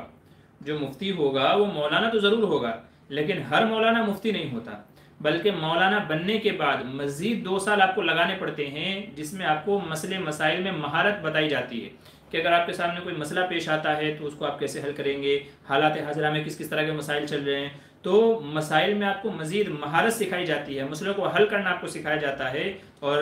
जो मुफ्ती होगा वो मौलाना तो ज़रूर होगा, लेकिन हर मौलाना मुफ्ती नहीं होता, बल्कि मौलाना बनने के बाद मज़ीद 2 साल आपको लगाने पड़ते हैं, जिसमें आपको मसले मसाइल में महारत बताई जाती है कि अगर आपके सामने कोई मसला पेश आता है तो उसको आप कैसे हल करेंगे, हालात हाजरा में किस किस तरह के मसाइल चल रहे हैं। तो मसाइल में आपको मज़ीद महारत सिखाई जाती है, मसलों को हल करना आपको सिखाया जाता है, और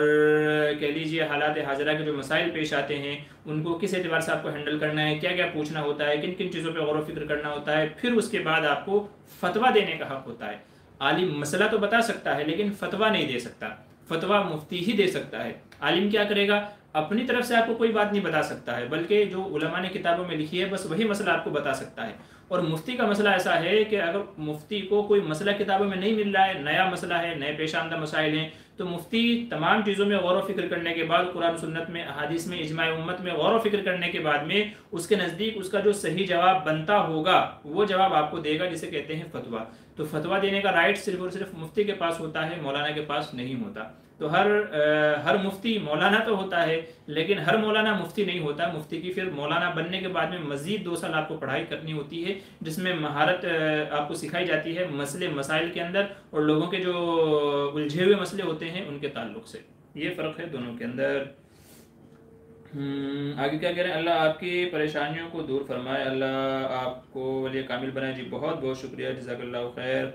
कह लीजिए हालात हाजरा के जो मसाइल पेश आते हैं उनको किस एतबार से आपको हैंडल करना है, क्या क्या पूछना होता है, किन किन चीज़ों पर गौर व फिक्र करना होता है। फिर उसके बाद आपको फतवा देने का हक़ होता है। आलिम मसला तो बता सकता है लेकिन फतवा नहीं दे सकता, फतवा मुफ्ती ही दे सकता है। आलिम क्या करेगा, अपनी तरफ से आपको कोई बात नहीं बता सकता है, बल्कि जो उलमा ने किताबों में लिखी है बस वही मसला आपको बता सकता है। और मुफ्ती का मसला ऐसा है कि अगर मुफ्ती को कोई मसला किताबों में नहीं मिल रहा है, नया मसला है, नए पेश आमदा मसाइल हैं, तो मुफ्ती तमाम चीज़ों में गौर व फिक्र करने के बाद, कुरान सुन्नत में, अहादीस में, इजमाए उम्मत में गौर व फिक्र करने के बाद में उसके नज़दीक उसका जो सही जवाब बनता होगा वो जवाब आपको देगा, जिसे कहते हैं फतवा। तो फतवा देने का राइट सिर्फ और सिर्फ मुफ्ती के पास होता है, मौलाना के पास नहीं होता। तो हर मुफ्ती मौलाना तो होता है, लेकिन हर मौलाना मुफ्ती नहीं होता। मुफ्ती की फिर मौलाना बनने के बाद में मज़ीद 2 साल आपको पढ़ाई करनी होती है, जिसमें महारत आपको सिखाई जाती है मसले मसाइल के अंदर, और लोगों के जो उलझे हुए मसले होते हैं उनके ताल्लुक से। ये फ़र्क है दोनों के अंदर। आगे क्या कह रहे हैं? अल्लाह आपकी परेशानियों को दूर फरमाए, अल्लाह आपको वली कामिल बनाए। जी बहुत बहुत शुक्रिया, जज़ाकल्लाहु खैर।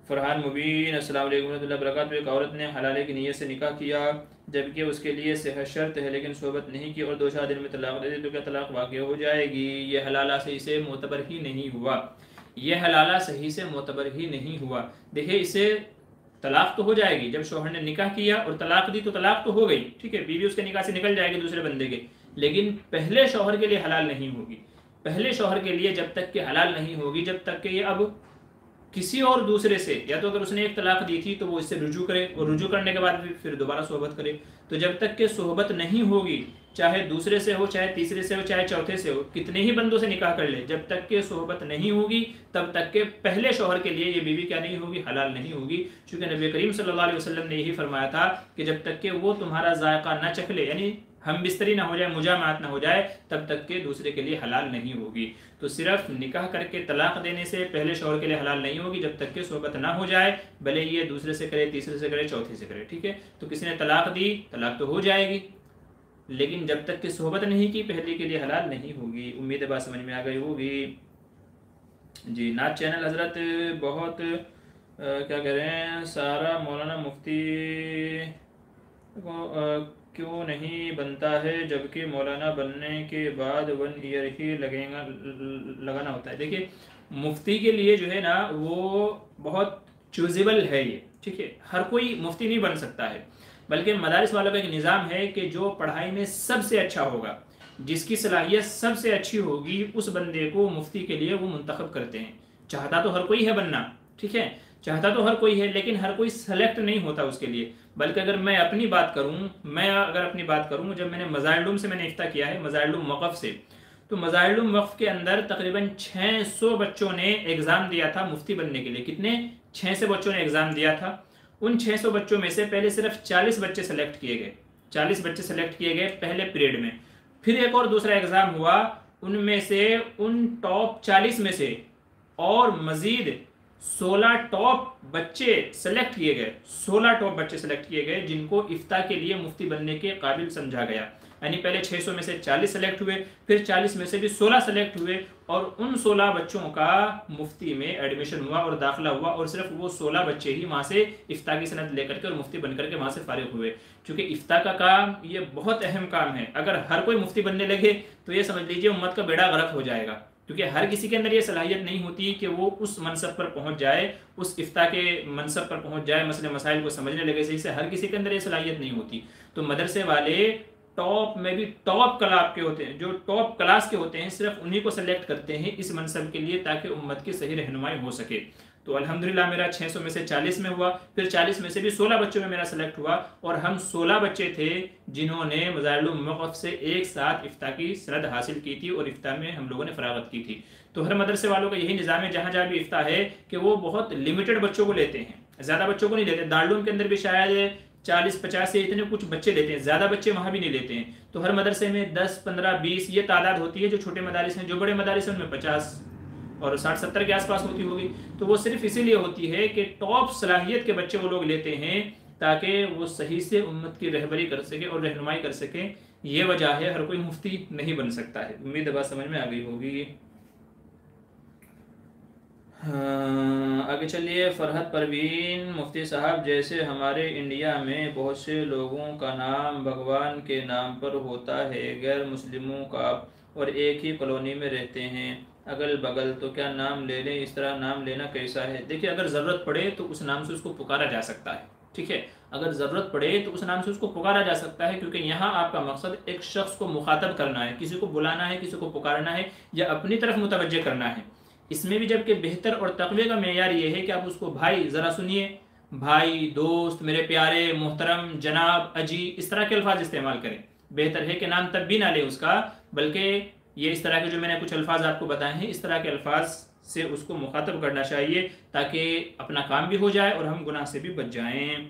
फ़रहान मुबीन अस्सलाम वालेकुम रहमतुल्लाहि व बरकातुहू। एक औरत ने हलाले की नीयत से निकाह किया, जबकि उसके लिए सेहत शर्त है, लेकिन सोहबत नहीं की और 2-4 दिन में तलाक दे दी, तो क्या तलाक वाक़ई हो जाएगी? ये हलाला सही से मोतबर ही नहीं हुआ, ये हलाला सही से मोतबर ही नहीं हुआ। देखिए, इसे तलाक तो हो जाएगी, जब शौहर ने निकाह किया और तलाक दी तो तलाक तो हो गई, ठीक है, बीवी उसके निकाह से निकल जाएगी दूसरे बंदे के, लेकिन पहले शौहर के लिए हलाल नहीं होगी। पहले शौहर के लिए जब तक कि हलाल नहीं होगी, जब तक कि ये अब किसी और दूसरे से, या तो अगर उसने एक तलाक दी थी तो वो इससे रुजू करे, और रुजू करने के बाद फिर दोबारा सोहबत करे। तो जब तक कि सोहबत नहीं होगी, चाहे दूसरे से हो, चाहे तीसरे से हो, चाहे चौथे से हो, कितने ही बंदों से निकाह कर ले, जब तक के सोहबत नहीं होगी तब तक के पहले शौहर के लिए ये बीवी क्या नहीं होगी, हलाल नहीं होगी। चूँकि नबी करीम सल्लल्लाहु अलैहि वसल्लम ने यही फरमाया था कि जब तक के वो तुम्हारा जायका न चख ले, यानी हम बिस्तरी ना हो जाए, मुजामात ना हो जाए, तब तक के दूसरे के लिए हलाल नहीं होगी। तो सिर्फ निकाह करके तलाक देने से पहले शौहर के लिए हलाल नहीं होगी जब तक के सोहबत ना हो जाए, भले ये दूसरे से करे, तीसरे से करे, चौथे से करे, ठीक है। तो किसी ने तलाक दी, तलाक तो हो जाएगी, लेकिन जब तक कि सोहबत नहीं की पहले के लिए हलाल नहीं होगी। उम्मीद है बात समझ में आ गई होगी जी। नाज चैनल हजरत बहुत क्या कह रहे हैं, सारा मौलाना मुफ्ती क्यों नहीं बनता है, जबकि मौलाना बनने के बाद 1 ईयर ही लगाना होता है। देखिए, मुफ्ती के लिए जो है ना वो बहुत चूजेबल है ये, ठीक है, हर कोई मुफ्ती नहीं बन सकता है, बल्कि मदारिस वालों का एक निज़ाम है कि जो पढ़ाई में सबसे अच्छा होगा, जिसकी सलाहियत सबसे अच्छी होगी, उस बंदे को मुफ्ती के लिए वो मुंतखब करते हैं। चाहता तो हर कोई है बनना, ठीक है, चाहता तो हर कोई है, लेकिन हर कोई सेलेक्ट नहीं होता उसके लिए। बल्कि अगर मैं अपनी बात करूं, जब मैंने मज़ाइल से मैंने इफ्ता किया है, मज़ाइल वक़फ़ से, तो मज़ाइल वक़फ़ के अंदर तकरीबन 600 बच्चों ने एग्ज़ाम दिया था मुफ्ती बनने के लिए। कितने? 600 बच्चों ने एग्ज़ाम दिया था। उन 600 बच्चों में से पहले सिर्फ 40 बच्चे सेलेक्ट किए गए, 40 बच्चे सेलेक्ट किए गए पहले पीरियड में। फिर एक और दूसरा एग्ज़ाम हुआ, उनमें से उन टॉप 40 में से और मज़ीद 16 टॉप बच्चे सेलेक्ट किए गए, 16 टॉप बच्चे सेलेक्ट किए गए जिनको इफ्ता के लिए मुफ्ती बनने के काबिल समझा गया। यानी पहले 600 में से 40 सेलेक्ट हुए, फिर 40 में से भी 16 सेलेक्ट हुए और उन 16 बच्चों का मुफ्ती में एडमिशन हुआ और दाखिला हुआ और सिर्फ वो 16 बच्चे ही वहां से इफ्ता की सनद लेकर के और मुफ्ती बनकर के वहां से फारिग हुए। क्योंकि इफ्ता का काम ये बहुत अहम काम है, अगर हर कोई मुफ्ती बनने लगे तो ये समझ लीजिए उम्मत का बेड़ा गर्क हो जाएगा। क्योंकि हर किसी के अंदर ये सलाहियत नहीं होती कि वो उस मनसब पर पहुंच जाए, उस इफ्ता के मनसब पर पहुंच जाए, मसले मसाइल को समझने लगे सही से, हर किसी के अंदर ये सलाहियत नहीं होती। तो मदरसे वाले टॉप में भी टॉप क्लास के होते हैं, जो टॉप क्लास के होते हैं, सिर्फ उन्हीं को सेलेक्ट करते हैं इस मनसब के लिए ताकि उम्मत की सही रहनुमाई हो सके। तो अल्हम्दुलिल्लाह मेरा 600 में से 40 में हुआ, फिर 40 में से भी 16 बच्चों में मेरा सेलेक्ट हुआ और हम 16 बच्चे थे जिन्होंने मज़ारिल मौक़िफ़ से एक साथ इफ्ता की सनद हासिल की थी और इफ्ता में हम लोगों ने फरागत की थी। तो हर मदरसे वालों का यही निज़ाम है, जहाँ जहाँ भी इफ्ता है कि वो बहुत लिमिटेड बच्चों को लेते हैं, ज़्यादा बच्चों को नहीं लेते। दारुल के अंदर भी शायद 40-50 से इतने कुछ बच्चे लेते हैं, ज़्यादा बच्चे वहाँ भी नहीं लेते हैं। तो हर मदरसे में 10, 15, 20 ये तादाद होती है। जो छोटे मदारिस हैं, जो बड़े मदारिस हैं उनमें 50 और 60-70 के आसपास होती होगी। तो वो सिर्फ इसीलिए होती है कि टॉप सलाहियत के बच्चे वो लोग लेते हैं ताकि वो सही से उम्मत की रहबरी कर सके और रहनुमाई कर सके। ये वजह है, हर कोई मुफ्ती नहीं बन सकता है। उम्मीद है बात समझ में आ गई होगी। हाँ, आगे चलिए। फरहत परवीन, मुफ्ती साहब जैसे हमारे इंडिया में बहुत से लोगों का नाम भगवान के नाम पर होता है, गैर मुस्लिमों का, और एक ही कॉलोनी में रहते हैं अगल बगल, तो क्या नाम ले लें? इस तरह नाम लेना कैसा है? देखिए, अगर ज़रूरत पड़े तो उस नाम से उसको पुकारा जा सकता है, ठीक है। अगर ज़रूरत पड़े तो उस नाम से उसको पुकारा जा सकता है, क्योंकि यहाँ आपका मकसद एक शख्स को मुखातब करना है, किसी को बुलाना है, किसी को पुकारना है या अपनी तरफ मुतवज्जे करना है। इसमें भी जबकि बेहतर और तक़वे का मेयार ये है कि आप उसको भाई ज़रा सुनिए, भाई, दोस्त, मेरे प्यारे, मोहतरम, जनाब, अजी, इस तरह के अल्फाज इस्तेमाल करें। बेहतर है कि नाम तब भी ना ले उसका, बल्कि ये इस तरह के जो मैंने कुछ अल्फाज आपको बताए हैं, इस तरह के अल्फाज से उसको मुखातब करना चाहिए ताकि अपना काम भी हो जाए और हम गुनाह से भी बच जाएं।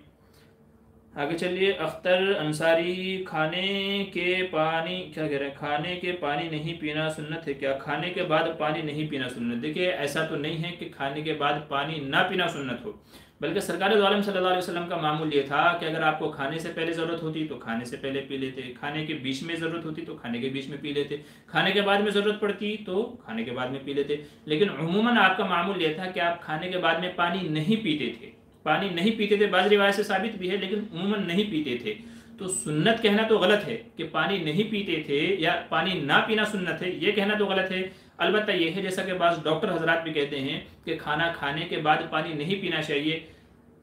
आगे चलिए। अख्तर अंसारी, खाने के पानी, क्या कह रहे हैं, खाने के पानी नहीं पीना सुन्नत है क्या? खाने के बाद पानी नहीं पीना सुन्नत? देखिए, ऐसा तो नहीं है कि खाने के बाद पानी ना पीना सुन्नत हो, बल्कि सरकार दो आलम सल्लल्लाहु अलैहि वसल्लम का मामूल ये था कि अगर आपको खाने से पहले ज़रूरत होती तो खाने से पहले पी लेते, खाने के बीच में ज़रूरत होती तो खाने के बीच में पी लेते, खाने के बाद में ज़रूरत पड़ती तो खाने के बाद में पी लेते। लेकिन उमूमन आपका मामूल ये था कि आप खाने के बाद में पानी नहीं पीते थे, पानी नहीं पीते थे। बाज़ रिवायत से साबित भी है, लेकिन उमूमन नहीं पीते थे। तो सुन्नत कहना तो गलत है कि पानी नहीं पीते थे या पानी ना पीना सुन्नत है, ये कहना तो गलत है। अलबत्ता यह है, जैसा कि बाज़ डॉक्टर हजरात भी कहते हैं कि खाना खाने के बाद पानी नहीं पीना चाहिए,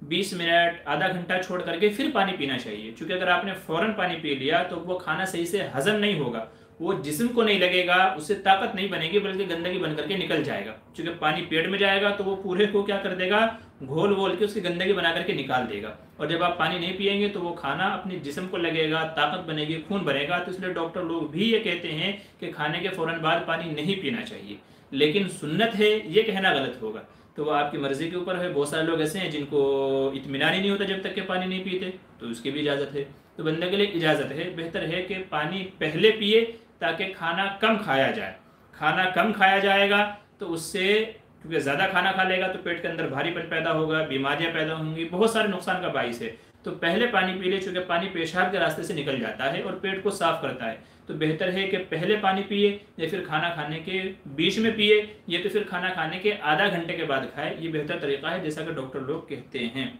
20 मिनट, आधा घंटा छोड़ करके फिर पानी पीना चाहिए। क्योंकि अगर आपने फ़ौरन पानी पी लिया तो वो खाना सही से हजम नहीं होगा, वो जिस्म को नहीं लगेगा, उससे ताकत नहीं बनेगी, बल्कि गंदगी बन करके निकल जाएगा। क्योंकि पानी पेट में जाएगा तो वो पूरे को क्या कर देगा, घोल वोल के उसकी गंदगी बना करके निकाल देगा। और जब आप पानी नहीं पिएंगे तो वो खाना अपने जिस्म को लगेगा, ताकत बनेगी, खून बनेगा। तो इसलिए डॉक्टर लोग भी ये कहते हैं कि खाने के फ़ौरन बाद पानी नहीं पीना चाहिए, लेकिन सुन्नत है ये कहना गलत होगा। तो वो आपकी मर्ज़ी के ऊपर है। बहुत सारे लोग ऐसे हैं जिनको इत्मीनान ही नहीं होता जब तक कि पानी नहीं पीते, तो उसकी भी इजाज़त है। तो बंदे के लिए इजाज़त है, बेहतर है कि पानी पहले पिए ताकि खाना कम खाया जाए। खाना कम खाया जाएगा तो उससे, क्योंकि ज़्यादा खाना खा लेगा तो पेट के अंदर भारीपन पैदा होगा, बीमारियां पैदा होंगी, बहुत सारे नुकसान का बाइस है। तो पहले पानी पी ले, चूँकि पानी पेशाब के रास्ते से निकल जाता है और पेट को साफ़ करता है। तो बेहतर है कि पहले पानी पिए या फिर खाना खाने के बीच में पिए या तो फिर खाना खाने के आधा घंटे के बाद खाए। ये बेहतर तरीका है, जैसा कि डॉक्टर लोग कहते हैं।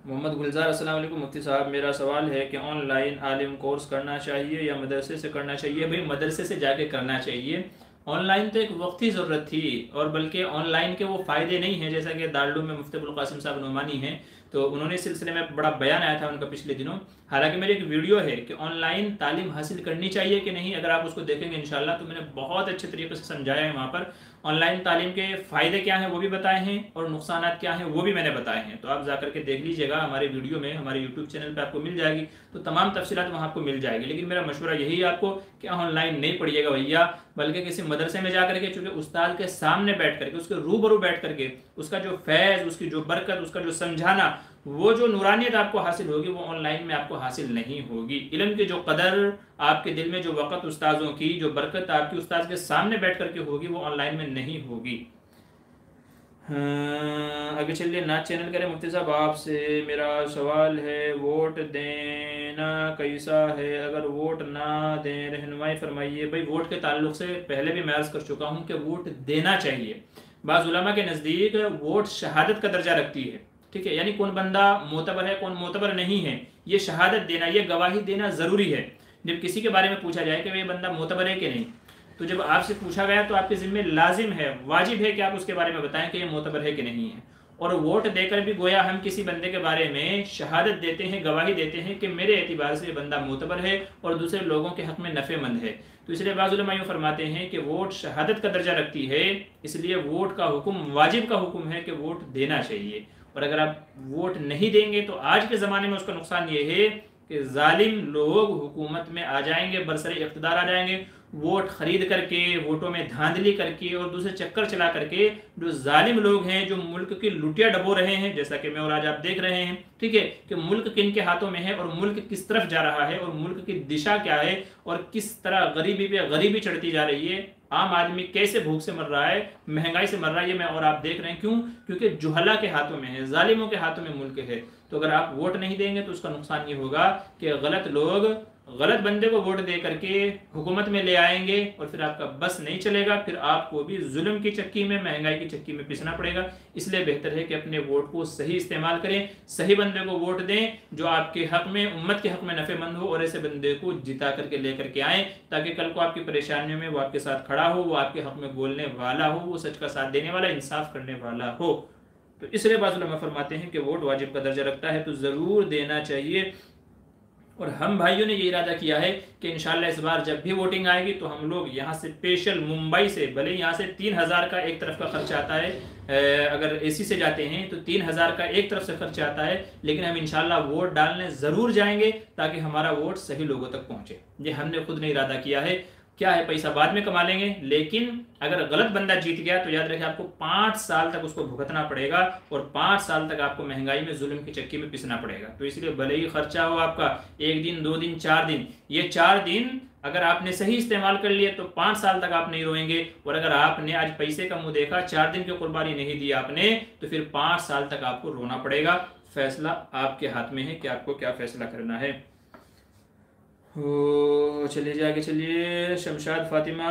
मोहम्मद गुलजार, अस्सलाम वालेकुम मुफ्ती साहब, मेरा सवाल है कि ऑनलाइन आलिम कोर्स करना चाहिए या मदरसे से करना चाहिए? भाई, मदरसे से जाके करना चाहिए। ऑनलाइन तो एक वक्ती ज़रूरत थी, और बल्कि ऑनलाइन के वो फ़ायदे नहीं हैं। जैसा कि दारुल में मुफ्ती अबुल कासिम साहब नुमानी हैं, तो उन्होंने इस सिलसिले में बड़ा बयान आया था उनका पिछले दिनों। हालांकि मेरी एक वीडियो है कि ऑनलाइन तालीम हासिल करनी चाहिए कि नहीं, अगर आप उसको देखेंगे इंशाल्लाह तो मैंने बहुत अच्छे तरीके से समझाया है। वहाँ पर ऑनलाइन तालीम के फ़ायदे क्या हैं वो भी बताए हैं और नुकसान क्या हैं वो भी मैंने बताए हैं। तो आप जा करके देख लीजिएगा, हमारे वीडियो में, हमारे यूट्यूब चैनल पर आपको मिल जाएगी, तो तमाम तफसीलात वहाँ आपको मिल जाएगी। लेकिन मेरा मशवरा यही है आपको कि ऑनलाइन नहीं पढ़िएगा भैया, बल्कि किसी मदरसे में जा करके, चूँकि उस्ताद के सामने बैठ करके, उसके रूबरू बैठ करके, उसका जो फैज़, उसकी जो बरकत, उसका जो समझाना, वो जो नूरानियत आपको हासिल होगी वो ऑनलाइन में आपको हासिल नहीं होगी। इल्म की जो कदर आपके दिल में, जो वक़्त उस्ताज़ों की, जो बरकत आपकी उस्ताद के सामने बैठ करके होगी, वो ऑनलाइन में नहीं होगी। हाँ, आगे चलिए। नाच चैनल करें मुफ्ती साहब, आपसे मेरा सवाल है, वोट देना कैसा है? अगर वोट ना दें रहनुमाई फरमाइए। भाई वोट के ताल्लुक से पहले भी मैं अर्ज़ कर चुका हूँ कि वोट देना चाहिए। बाज़ उलमा के नज़दीक वोट शहादत का दर्जा रखती है, ठीक है, यानी कौन बंदा मोतबर है कौन मोतबर नहीं है, ये शहादत देना, ये गवाही देना ज़रूरी है। जब किसी के बारे में पूछा जाए कि भाई बंदा मोतबर है कि नहीं, तो जब आपसे पूछा गया तो आपके जिम्मे लाजिम है, वाजिब है कि आप उसके बारे में बताएं कि ये मोतबर है कि नहीं है। और वोट देकर भी गोया हम किसी बंदे के बारे में शहादत देते हैं, गवाही देते हैं कि मेरे एतबार से ये बंदा मोतबर है और दूसरे लोगों के हक में नफ़ेमंद है। तो इसलिए बाज़ उलमा यूँ फरमाते हैं कि वोट शहादत का दर्जा रखती है, इसलिए वोट का हुक्म, वाजिब का हुक्म है कि वोट देना चाहिए। और अगर आप वोट नहीं देंगे तो आज के ज़माने में उसका नुकसान ये है कि जालिम लोग हुकूमत में आ जाएंगे, बरसरे इख्तिदार आ जाएंगे, वोट खरीद करके, वोटों में धांधली करके और दूसरे चक्कर चला करके जो जालिम लोग हैं, जो मुल्क की लुटिया डबो रहे हैं, जैसा कि मैं और आज आप देख रहे हैं, ठीक है, कि मुल्क किन के हाथों में है और मुल्क किस तरफ जा रहा है और मुल्क की दिशा क्या है और किस तरह गरीबी पे गरीबी चढ़ती जा रही है, आम आदमी कैसे भूख से मर रहा है, महंगाई से मर रहा है, ये मैं और आप देख रहे हैं। क्यों? क्योंकि जुहला के हाथों में है, जालिमों के हाथों में मुल्क है। तो अगर आप वोट नहीं देंगे तो उसका नुकसान ये होगा कि गलत लोग गलत बंदे को वोट दे करके हुकूमत में ले आएंगे और फिर आपका बस नहीं चलेगा, फिर आपको भी जुल्म की चक्की में, महंगाई की चक्की में पिसना पड़ेगा। इसलिए बेहतर है कि अपने वोट को सही इस्तेमाल करें, सही बंदे को वोट दें जो आपके हक में, उम्मत के हक में नफ़ेमंद हो, और ऐसे बंदे को जिता करके लेकर के आएँ ताकि कल को आपकी परेशानियों में वो आपके साथ खड़ा हो, वो आपके हक में बोलने वाला हो, वो सच का साथ देने वाला, इंसाफ करने वाला हो। तो इसलिए बाज़ उलमा फरमाते हैं कि वोट वाजिब का दर्जा रखता है, तो ज़रूर देना चाहिए। और हम भाइयों ने ये इरादा किया है कि इंशाल्लाह इस बार जब भी वोटिंग आएगी तो हम लोग यहाँ से स्पेशल मुंबई से, भले यहाँ से 3000 का एक तरफ का खर्चा आता है, अगर एसी से जाते हैं तो 3000 का एक तरफ से खर्चा आता है, लेकिन हम इंशाल्लाह वोट डालने ज़रूर जाएंगे ताकि हमारा वोट सही लोगों तक पहुँचे। ये हमने खुद ने इरादा किया है। क्या है, पैसा बाद में कमा लेंगे, लेकिन अगर गलत बंदा जीत गया तो याद रखें आपको 5 साल तक उसको भुगतना पड़ेगा और 5 साल तक आपको महंगाई में, जुल्म की चक्की में पिसना पड़ेगा। तो इसलिए भले ही खर्चा हो आपका 1 दिन 2 दिन 4 दिन, ये 4 दिन अगर आपने सही इस्तेमाल कर लिए तो 5 साल तक आप नहीं रोएंगे, और अगर आपने आज पैसे का मुंह देखा, 4 दिन की कुर्बानी नहीं दी आपने, तो फिर 5 साल तक आपको रोना पड़ेगा। फैसला आपके हाथ में है कि आपको क्या फैसला करना है। हो चलिए आगे चलिए। शमशाद फातिमा,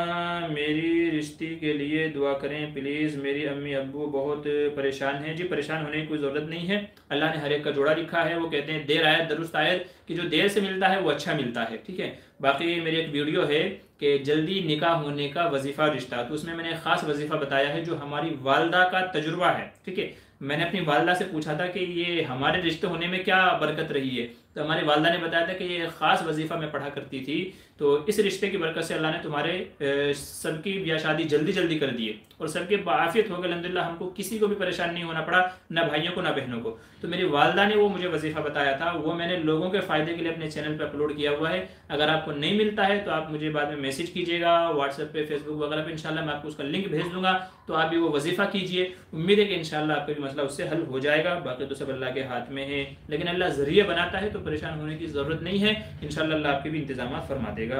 मेरी रिश्ते के लिए दुआ करें प्लीज़, मेरी अम्मी अब्बू बहुत परेशान हैं। जी, परेशान होने की कोई ज़रूरत नहीं है, अल्लाह ने हर एक का जोड़ा लिखा है। वो कहते हैं देर आयत दुरुस्त आयत, कि जो देर से मिलता है वो अच्छा मिलता है, ठीक है। बाकी मेरी एक वीडियो है कि जल्दी निकाह होने का वजीफ़ा रिश्ता, तो उसमें मैंने ख़ास वजीफ़ा बताया है जो हमारी वालदा का तजुर्बा है, ठीक है। मैंने अपनी वालदा से पूछा था कि ये हमारे रिश्ते होने में क्या बरकत रही है, तो हमारी वालदा ने बताया था कि ये ख़ास वजीफ़ा में पढ़ा करती थी, तो इस रिश्ते की बरकत से अल्लाह ने तुम्हारे सबकी ब्याह शादी जल्दी जल्दी कर दी है और सबके बाफियत हो गए अल्हम्दुलिल्लाह। हमको किसी को भी परेशान नहीं होना पड़ा, ना भाइयों को ना बहनों को। तो मेरी वालदा ने वो मुझे वजीफ़ा बताया था, वो मैंने लोगों के फ़ायदे के लिए अपने चैनल पर अपलोड किया हुआ है। अगर आपको नहीं मिलता है तो आप मुझे बाद में मैसेज कीजिएगा, व्हाट्सएप पे, फेसबुक वगैरह पे, इंशाल्लाह मैं आपको उसका लिंक भेज दूंगा, तो आप भी वो वजीफ़ा कीजिए। उम्मीद है कि इंशाल्लाह आपका भी मसला उससे हल हो जाएगा। बाकी तो सब अल्लाह के हाथ में है, लेकिन अल्लाह ज़रिया बनाता है, तो परेशान होने की ज़रूरत नहीं है, इंशाल्लाह अल्लाह आपके भी इंतजाम फरमा देगा।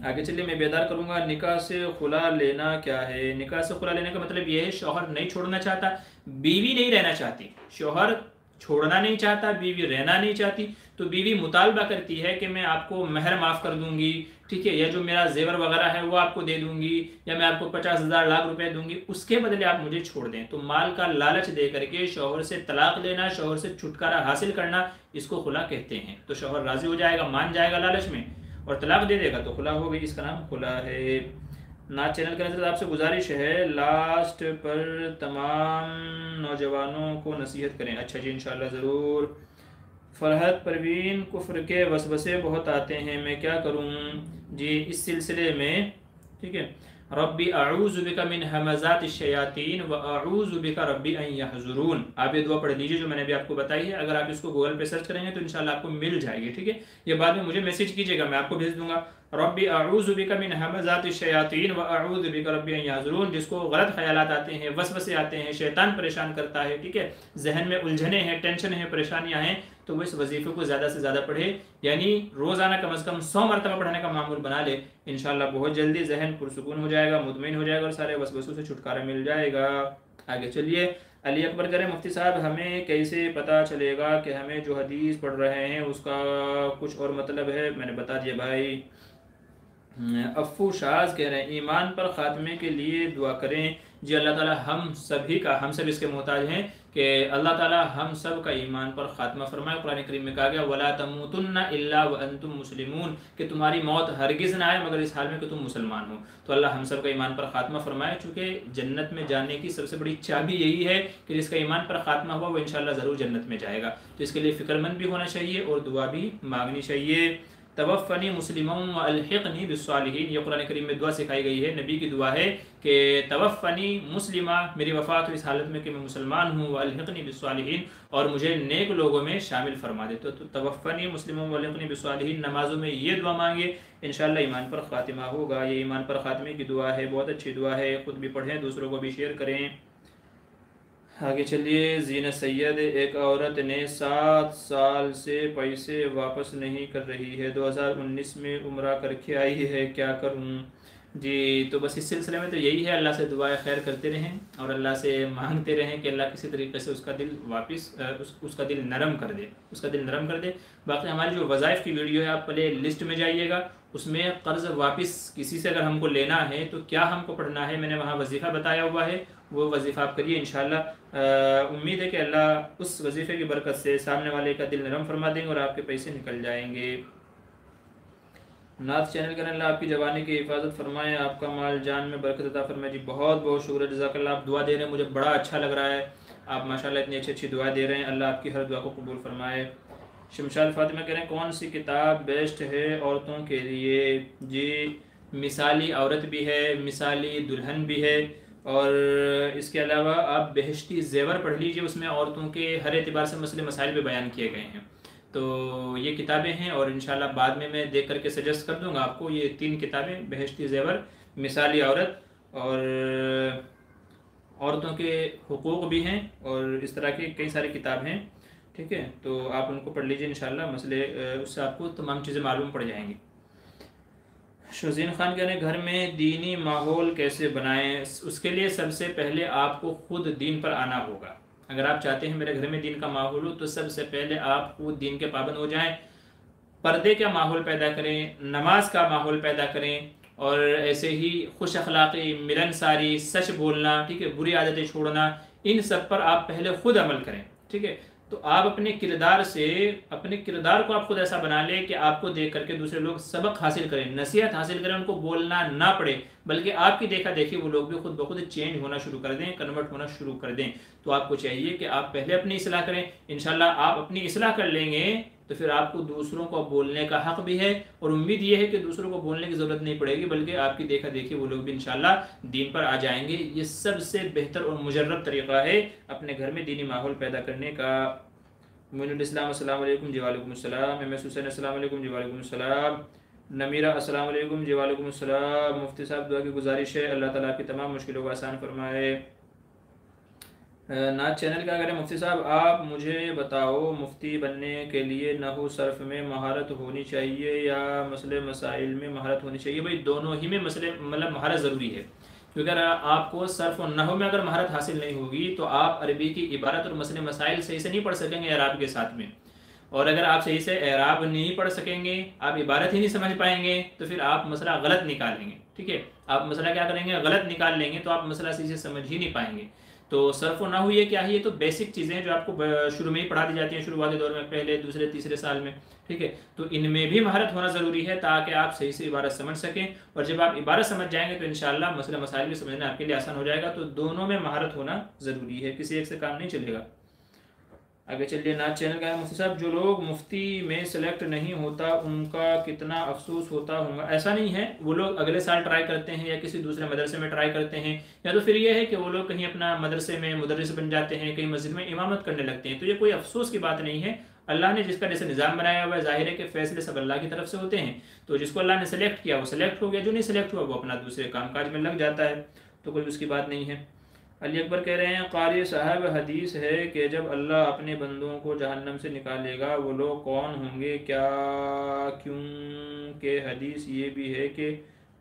आगे चलिए। मैं बेदार करूँगा, निकाह से खुला लेना क्या है? निकाह से खुला लेने का मतलब ये है शौहर नहीं छोड़ना चाहता, बीवी नहीं रहना चाहती, शौहर छोड़ना नहीं चाहता, बीवी रहना नहीं चाहती, तो बीवी मुतालबा करती है कि मैं आपको महर माफ़ कर दूंगी, ठीक है, या जो मेरा जेवर वगैरह है वो आपको दे दूंगी, या मैं आपको 50,000 लाख रुपए दूंगी, उसके बदले आप मुझे छोड़ दें। तो माल का लालच दे करके शौहर से तलाक लेना, शौहर से छुटकारा हासिल करना, इसको खुला कहते हैं। तो शौहर राजी हो जाएगा, मान जाएगा लालच में और तलाक दे देगा तो खुला हो गई, इसका नाम खुला है। नाज चैनल के नजर आपसे गुजारिश है, लास्ट पर तमाम नौजवानों को नसीहत करें। अच्छा जी, इंशाल्लाह ज़रूर। फरहत परवीन, कुफ्र के वसवसे बहुत आते हैं, मैं क्या करूं? जी, इस सिलसिले में, ठीक है, रब्बी अऊज़ु बिका मिन हमज़ातिश शयातीन व अऊज़ु बिका रब्बी अन यहज़ुरून, आप ये दुआ पढ़ लीजिए जो मैंने भी आपको बताई है। अगर आप इसको गूगल पे सर्च करेंगे तो इंशाल्लाह आपको मिल जाएगी, ठीक है। ये बाद में मुझे मैसेज कीजिएगा, मैं आपको भेज दूंगा। रब्बी अऊज़ु बिका मिन हमज़ाति शयातीन व अऊज़ु बिका रब्बी अन याहज़ुरून, जिसको गलत ख्यालात आते हैं, वसवसे आते हैं, शैतान परेशान करता है, ठीक है, जहन में उलझने हैं, टेंशन है, परेशानियां हैं, तो वो इस वजीफे को ज़्यादा से ज़्यादा पढ़े, यानी रोज़ाना कम से कम 100 मरतबा पढ़ने का मामूल बना ले। इंशाल्लाह बहुत जल्दी जहन पुरसुकून हो जाएगा, मुतमईन हो जाएगा और सारे वसवसों से छुटकारा मिल जाएगा। आगे चलिए, अली अकबर करें मुफ्ती साहब, हमें कैसे पता चलेगा कि हमें जो हदीस पढ़ रहे हैं उसका कुछ और मतलब है? मैंने बता दिया भाई। अफ़ू शाज कह रहे हैं ईमान पर ख़ात्मे के लिए दुआ करें। जी अल्लाह ताला हम सभी का, हम सब इसके मोहताज हैं कि अल्लाह ताला हम सब का ईमान पर ख़ात्मा फरमाए। कुरान करीम में कहा गया वला तमूतुन्ना इल्ला व अंतुम मुस्लिमून, कि तुम्हारी मौत हरगिज़ ना आए मगर इस हाल में कि तुम मुसलमान हो। तो अल्लाह हम सब का ईमान पर ख़ात्मा फरमाए। चूँकि जन्नत में जाने की सबसे बड़ी चाबी यही है कि जिसका ईमान पर ख़ात्मा हुआ वो इंशाअल्लाह ज़रूर जन्नत में जाएगा। तो इसके लिए फ़िक्रमंद भी होना चाहिए और दुआ भी मांगनी चाहिए। तवफ़नी मुस्लिमों व अलहिक़नी बिस्सालिहीन, ये कुरान करीम में दुआ सिखाई गई है, नबी की दुआ है कि तवफ़नी मुस्लिमा, मेरी वफ़ात हो इस हालत में कि मैं मुसलमान हूँ, व अलहिक़नी बिस्सालिहीन, और मुझे नेक लोगों में शामिल फरमा दे। तो तवफ़नी मुस्लिमों व अलहिक़नी बिस्सालिहीन, नमाज़ों में ये दुआ मांगे, इंशाअल्लाह ईमान पर ख़ातिमा होगा। ये ईमान पर ख़ात्मे की दुआ है, बहुत अच्छी दुआ है, ख़ुद भी पढ़ें, दूसरों को भी शेयर करें। आगे चलिए, जीनत सैयद, एक औरत ने 7 साल से पैसे वापस नहीं कर रही है, 2019 में उम्रा करके आई है, क्या करूं? जी, तो बस इस सिलसिले में तो यही है, अल्लाह से दुआएं खैर करते रहें और अल्लाह से मांगते रहें कि अल्लाह किसी तरीके से उसका दिल वापस उसका दिल नरम कर दे, उसका दिल नरम कर दे। बाकी हमारी जो वज़ाइफ की वीडियो है, आप प्ले लिस्ट में जाइएगा, उसमें कर्ज़ वापस किसी से अगर हमको लेना है तो क्या हमको पढ़ना है, मैंने वहाँ वजीफ़ा बताया हुआ है, वो वजीफ़ा आप करिए इंशाअल्लाह। उम्मीद है कि अल्लाह उस वजीफ़े की बरकत से सामने वाले का दिल नरम फरमा देंगे और आपके पैसे निकल जाएंगे। नाथ चैनल का अल्लाह आपकी जवानी की हिफाजत फरमाए, आपका माल जान में बरकत अता फरमाए। जी बहुत बहुत शुक्र, जज़ाकल्लाह। आप दुआ दे रहे हैं, मुझे बड़ा अच्छा लग रहा है, आप माशाल्लाह इतनी अच्छी अच्छी दुआ दे रहे हैं, अल्लाह आपकी हर दुआ को कबूल फरमाए। शमशाद फातिमा कह रहे हैं कौन सी किताब बेस्ट है औरतों के लिए? जी, मिसाली औरत भी है, मिसाली दुल्हन भी है, और इसके अलावा आप बहश्ती ज़ेवर पढ़ लीजिए, उसमें औरतों के हर एतबार से मसले मसाइल भी बयान किए गए हैं। तो ये किताबें हैं और इंशाल्लाह बाद में मैं देख करके सजेस्ट कर दूंगा आपको ये 3 किताबें, बहश्ती ज़ेवर, मिसाली औरत और औरतों के हुकूक भी हैं, और इस तरह की कई सारी किताब हैं, ठीक है। तो आप उनको पढ़ लीजिए इंशाल्लाह, मसले उससे आपको तमाम चीज़ें मालूम पड़ जाएंगी। शुज़ीन खान कह रहे हैं घर में दीनी माहौल कैसे बनाएं? उसके लिए सबसे पहले आपको खुद दीन पर आना होगा। अगर आप चाहते हैं मेरे घर में दीन का माहौल हो, तो सबसे पहले आप खुद दीन के पाबंद हो जाएं, पर्दे का माहौल पैदा करें, नमाज का माहौल पैदा करें, और ऐसे ही खुश अखलाक़ी, मिलनसारी, सच बोलना, ठीक है, बुरी आदतें छोड़ना, इन सब पर आप पहले खुद अमल करें, ठीक है। तो आप अपने किरदार से, अपने किरदार को आप खुद ऐसा बना लें कि आपको देख करके दूसरे लोग सबक हासिल करें, नसीहत हासिल करें, उनको बोलना ना पड़े, बल्कि आपकी देखा देखी वो लोग भी खुद ब खुद चेंज होना शुरू कर दें, कन्वर्ट होना शुरू कर दें। तो आपको चाहिए कि आप पहले अपनी इस्लाह करें। इंशाल्लाह आप अपनी इस्लाह कर लेंगे तो फिर आपको दूसरों को बोलने का हक भी है, और उम्मीद ये है कि दूसरों को बोलने की ज़रूरत नहीं पड़ेगी, बल्कि आपकी देखा देखी वो लोग भी इंशाल्लाह दीन पर आ जाएंगे। ये सबसे बेहतर और मुजर्रब तरीक़ा है अपने घर में दीनी माहौल पैदा करने का। मोइनुल इस्लाम अस्सलाम वालेकुम। जी वालेकुम अस्सलाम। एम एस हुसैन अस्सलाम वालेकुम। जी वालेकुम अस्सलाम। नमीरा अस्सलाम वालेकुम। जी वालेकुम अस्सलाम। मुफ्ती साहब दुआ की गुजारिश है, अल्लाह ताला की तमाम मुश्किलों को आसान फरमाए। नाज चैनल का अगर मुफ्ती साहब आप मुझे बताओ, मुफ्ती बनने के लिए नहू सर्फ में महारत होनी चाहिए या मसले मसाइल में महारत होनी चाहिए? भाई दोनों ही में मसले मतलब महारत ज़रूरी है, क्योंकि अगर आपको सर्फ और नहू में अगर महारत हासिल नहीं होगी तो आप अरबी की इबारत और मसले मसाइल सही से नहीं पढ़ सकेंगे एराब के साथ में, और अगर आप सही से एराब नहीं पढ़ सकेंगे, आप इबारत ही नहीं समझ पाएंगे, तो फिर आप मसला गलत निकालेंगे, ठीक है। आप मसला क्या करेंगे, गलत निकाल लेंगे, तो आप मसला सही से समझ ही नहीं पाएंगे। तो सर्फ और नहू ये क्या है? ये तो बेसिक चीज़ें जो आपको शुरू में ही पढ़ा दी जाती हैं, शुरुआती दौर में, पहले दूसरे तीसरे साल में, ठीक है। तो इनमें भी महारत होना ज़रूरी है ताकि आप सही से इबारत समझ सकें, और जब आप इबारत समझ जाएंगे तो इंशाअल्लाह मसला मसाइल भी समझना आपके लिए आसान हो जाएगा। तो दोनों में महारत होना ज़रूरी है, किसी एक से काम नहीं चलेगा। आगे चलिए, नाज चैनल का है मुफ्ती साहब जो लोग मुफ्ती में सेलेक्ट नहीं होता उनका कितना अफसोस होता होगा? ऐसा नहीं है, वो लोग अगले साल ट्राई करते हैं या किसी दूसरे मदरसे में ट्राई करते हैं, या तो फिर ये है कि वो लोग कहीं अपना मदरसे में मुदर्रिस बन जाते हैं, कहीं मस्जिद में इमामत करने लगते हैं, तो ये कोई अफसोस की बात नहीं है। अल्लाह ने जिसका जैसे निज़ाम बनाया हुआ है, ज़ाहिर है कि फैसले सब अल्लाह की तरफ से होते हैं। तो जिसको अल्लाह ने सेलेक्ट किया वो सेलेक्ट हो गया, जो नहीं सेलेक्ट हुआ वो अपना दूसरे कामकाज में लग जाता है, तो कोई उसकी बात नहीं है। अली अकबर कह रहे हैं, कारी साहब हदीस है कि जब अल्लाह अपने बंदों को जहन्नम से निकालेगा वो लोग कौन होंगे क्या? क्योंकि हदीस ये भी है कि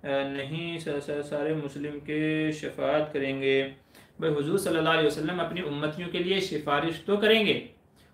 नहीं सारे मुस्लिम के शफात करेंगे। भाई हुजूर सल्लल्लाहु अलैहि वसल्लम अपनी उम्मतियों के लिए सिफारिश तो करेंगे,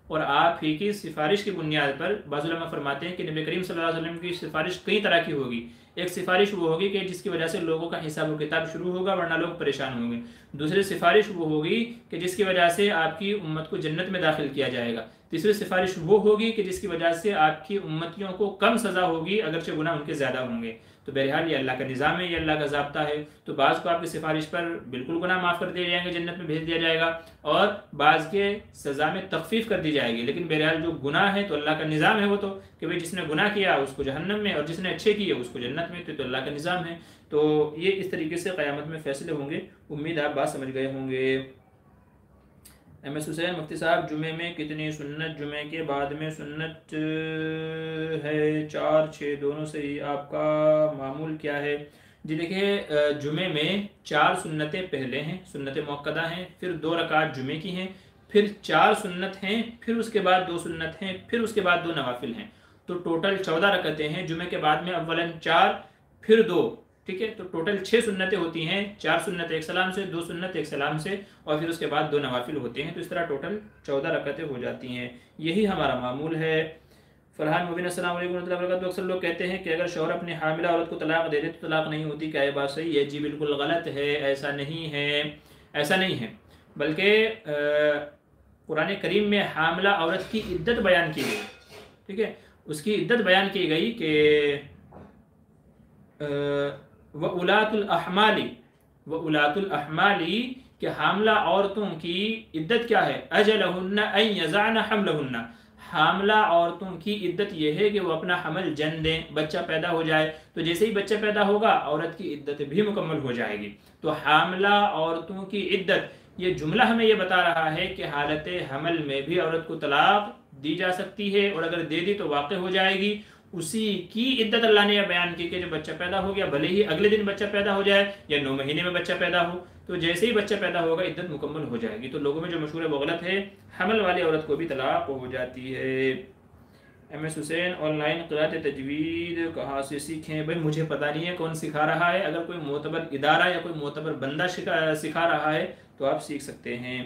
और आप ही की सिफारिश की बुनियाद पर बाज़ उलमा फरमाते हैं कि नबी करीम सल्लल्लाहु अलैहि वसल्लम की सिफारिश कई तरह की होगी। एक सिफारिश वो होगी कि जिसकी वजह से लोगों का हिसाब व किताब शुरू होगा, वरना लोग परेशान होंगे। दूसरी सिफारिश वो होगी कि जिसकी वजह से आपकी उम्मत को जन्नत में दाखिल किया जाएगा। तीसरी सिफारिश वो होगी कि जिसकी वजह से आपकी उम्मतियों को कम सज़ा होगी, अगरचे गुनाह उनके ज़्यादा होंगे। तो बहरहाल ये अल्लाह का निज़ाम है, ये अल्लाह का ज़ाब्ता है। तो बाज़ को आपकी सिफारिश पर बिल्कुल गुनाह माफ़ कर दिए जाएंगे, जन्नत में भेज दिया जाएगा, और बाज़ के सज़ा में तखफीफ कर दी जाएगी। लेकिन बहरहाल जो गुनाह है तो अल्लाह का निज़ाम है वो तो, कि भाई जिसने गुनाह किया उसको जहन्नम में, और जिसने अच्छे किए उसको जन्नत में, तो अल्लाह का निज़ाम है। तो ये इस तरीके से क़यामत में फ़ैसले होंगे। उम्मीद आप बात समझ गए होंगे। MS हुसैन, मुफ्ती साहब जुमे में कितनी सुन्नत, जुमे के बाद में सुन्नत है 4 6 दोनों से ही, आपका मामूल क्या है? जी देखिए, जुमे में 4 सुन्नतें पहले हैं, सुन्नत मुअक्कदा हैं, फिर 2 रकात जुमे की हैं, फिर 4 सुन्नत हैं, फिर उसके बाद 2 सुन्नत हैं, फिर उसके बाद 2 नवाफिल हैं। तो टोटल 14 रकतें हैं जुमे के बाद में, अव्वलन 4 फिर 2, ठीक है। तो टोटल 6 सुन्नतें होती हैं, 4 सुन्नत एक सलाम से, 2 सुन्नत एक सलाम से, और फिर उसके बाद 2 नवाफिल होते हैं। तो इस तरह टोटल 14 रकतें हो जाती हैं। यही हमारा मामूल है। फरहान मुबीन, अस्सलाम वालेकुम रहमतुल्लाहि व बरकातहू। अक्सर लोग कहते हैं कि अगर शौहर अपनी हामिला औरत को तलाक दे दे तो तलाक नहीं होती, क्या ये बात सही है? जी बिल्कुल गलत है, ऐसा नहीं है, ऐसा नहीं है। बल्कि कुरान करीम में हामिला औरत की इद्दत बयान की गई, ठीक है। उसकी इद्दत बयान की गई कि व उलातुल अहमाली के हामला औरतों की इद्दत क्या है? अजलहुन्ना अन यज़अन हमलहुन्ना, हामला औरतों की इद्दत यह है कि वो अपना हमल जन दें, बच्चा पैदा हो जाए। तो जैसे ही बच्चा पैदा होगा औरत की इद्दत भी मुकम्मल हो जाएगी। तो हामला औरतों की इद्दत, ये जुमला हमें ये बता रहा है कि हालत हमल में भी औरत को तलाक दी जा सकती है, और अगर दे दी तो वाक़ हो जाएगी। उसी की इद्दत अल्लाह ने यह बयान की कि जब बच्चा पैदा हो गया, भले ही अगले दिन बच्चा पैदा हो जाए या 9 महीने में बच्चा पैदा हो, तो जैसे ही बच्चा पैदा होगा इद्दत मुकम्मल हो जाएगी। तो लोगों में जो मशहूर है वो गलत है, हमल वाली औरत को भी तलाक हो जाती है। MS हुसैन, ऑनलाइन क़िराअत तजवीद कहाँ से सीखें? भाई मुझे पता नहीं है कौन सिखा रहा है। अगर कोई मोतबर इदारा या कोई मोतबर बंदा सिखा रहा है तो आप सीख सकते हैं।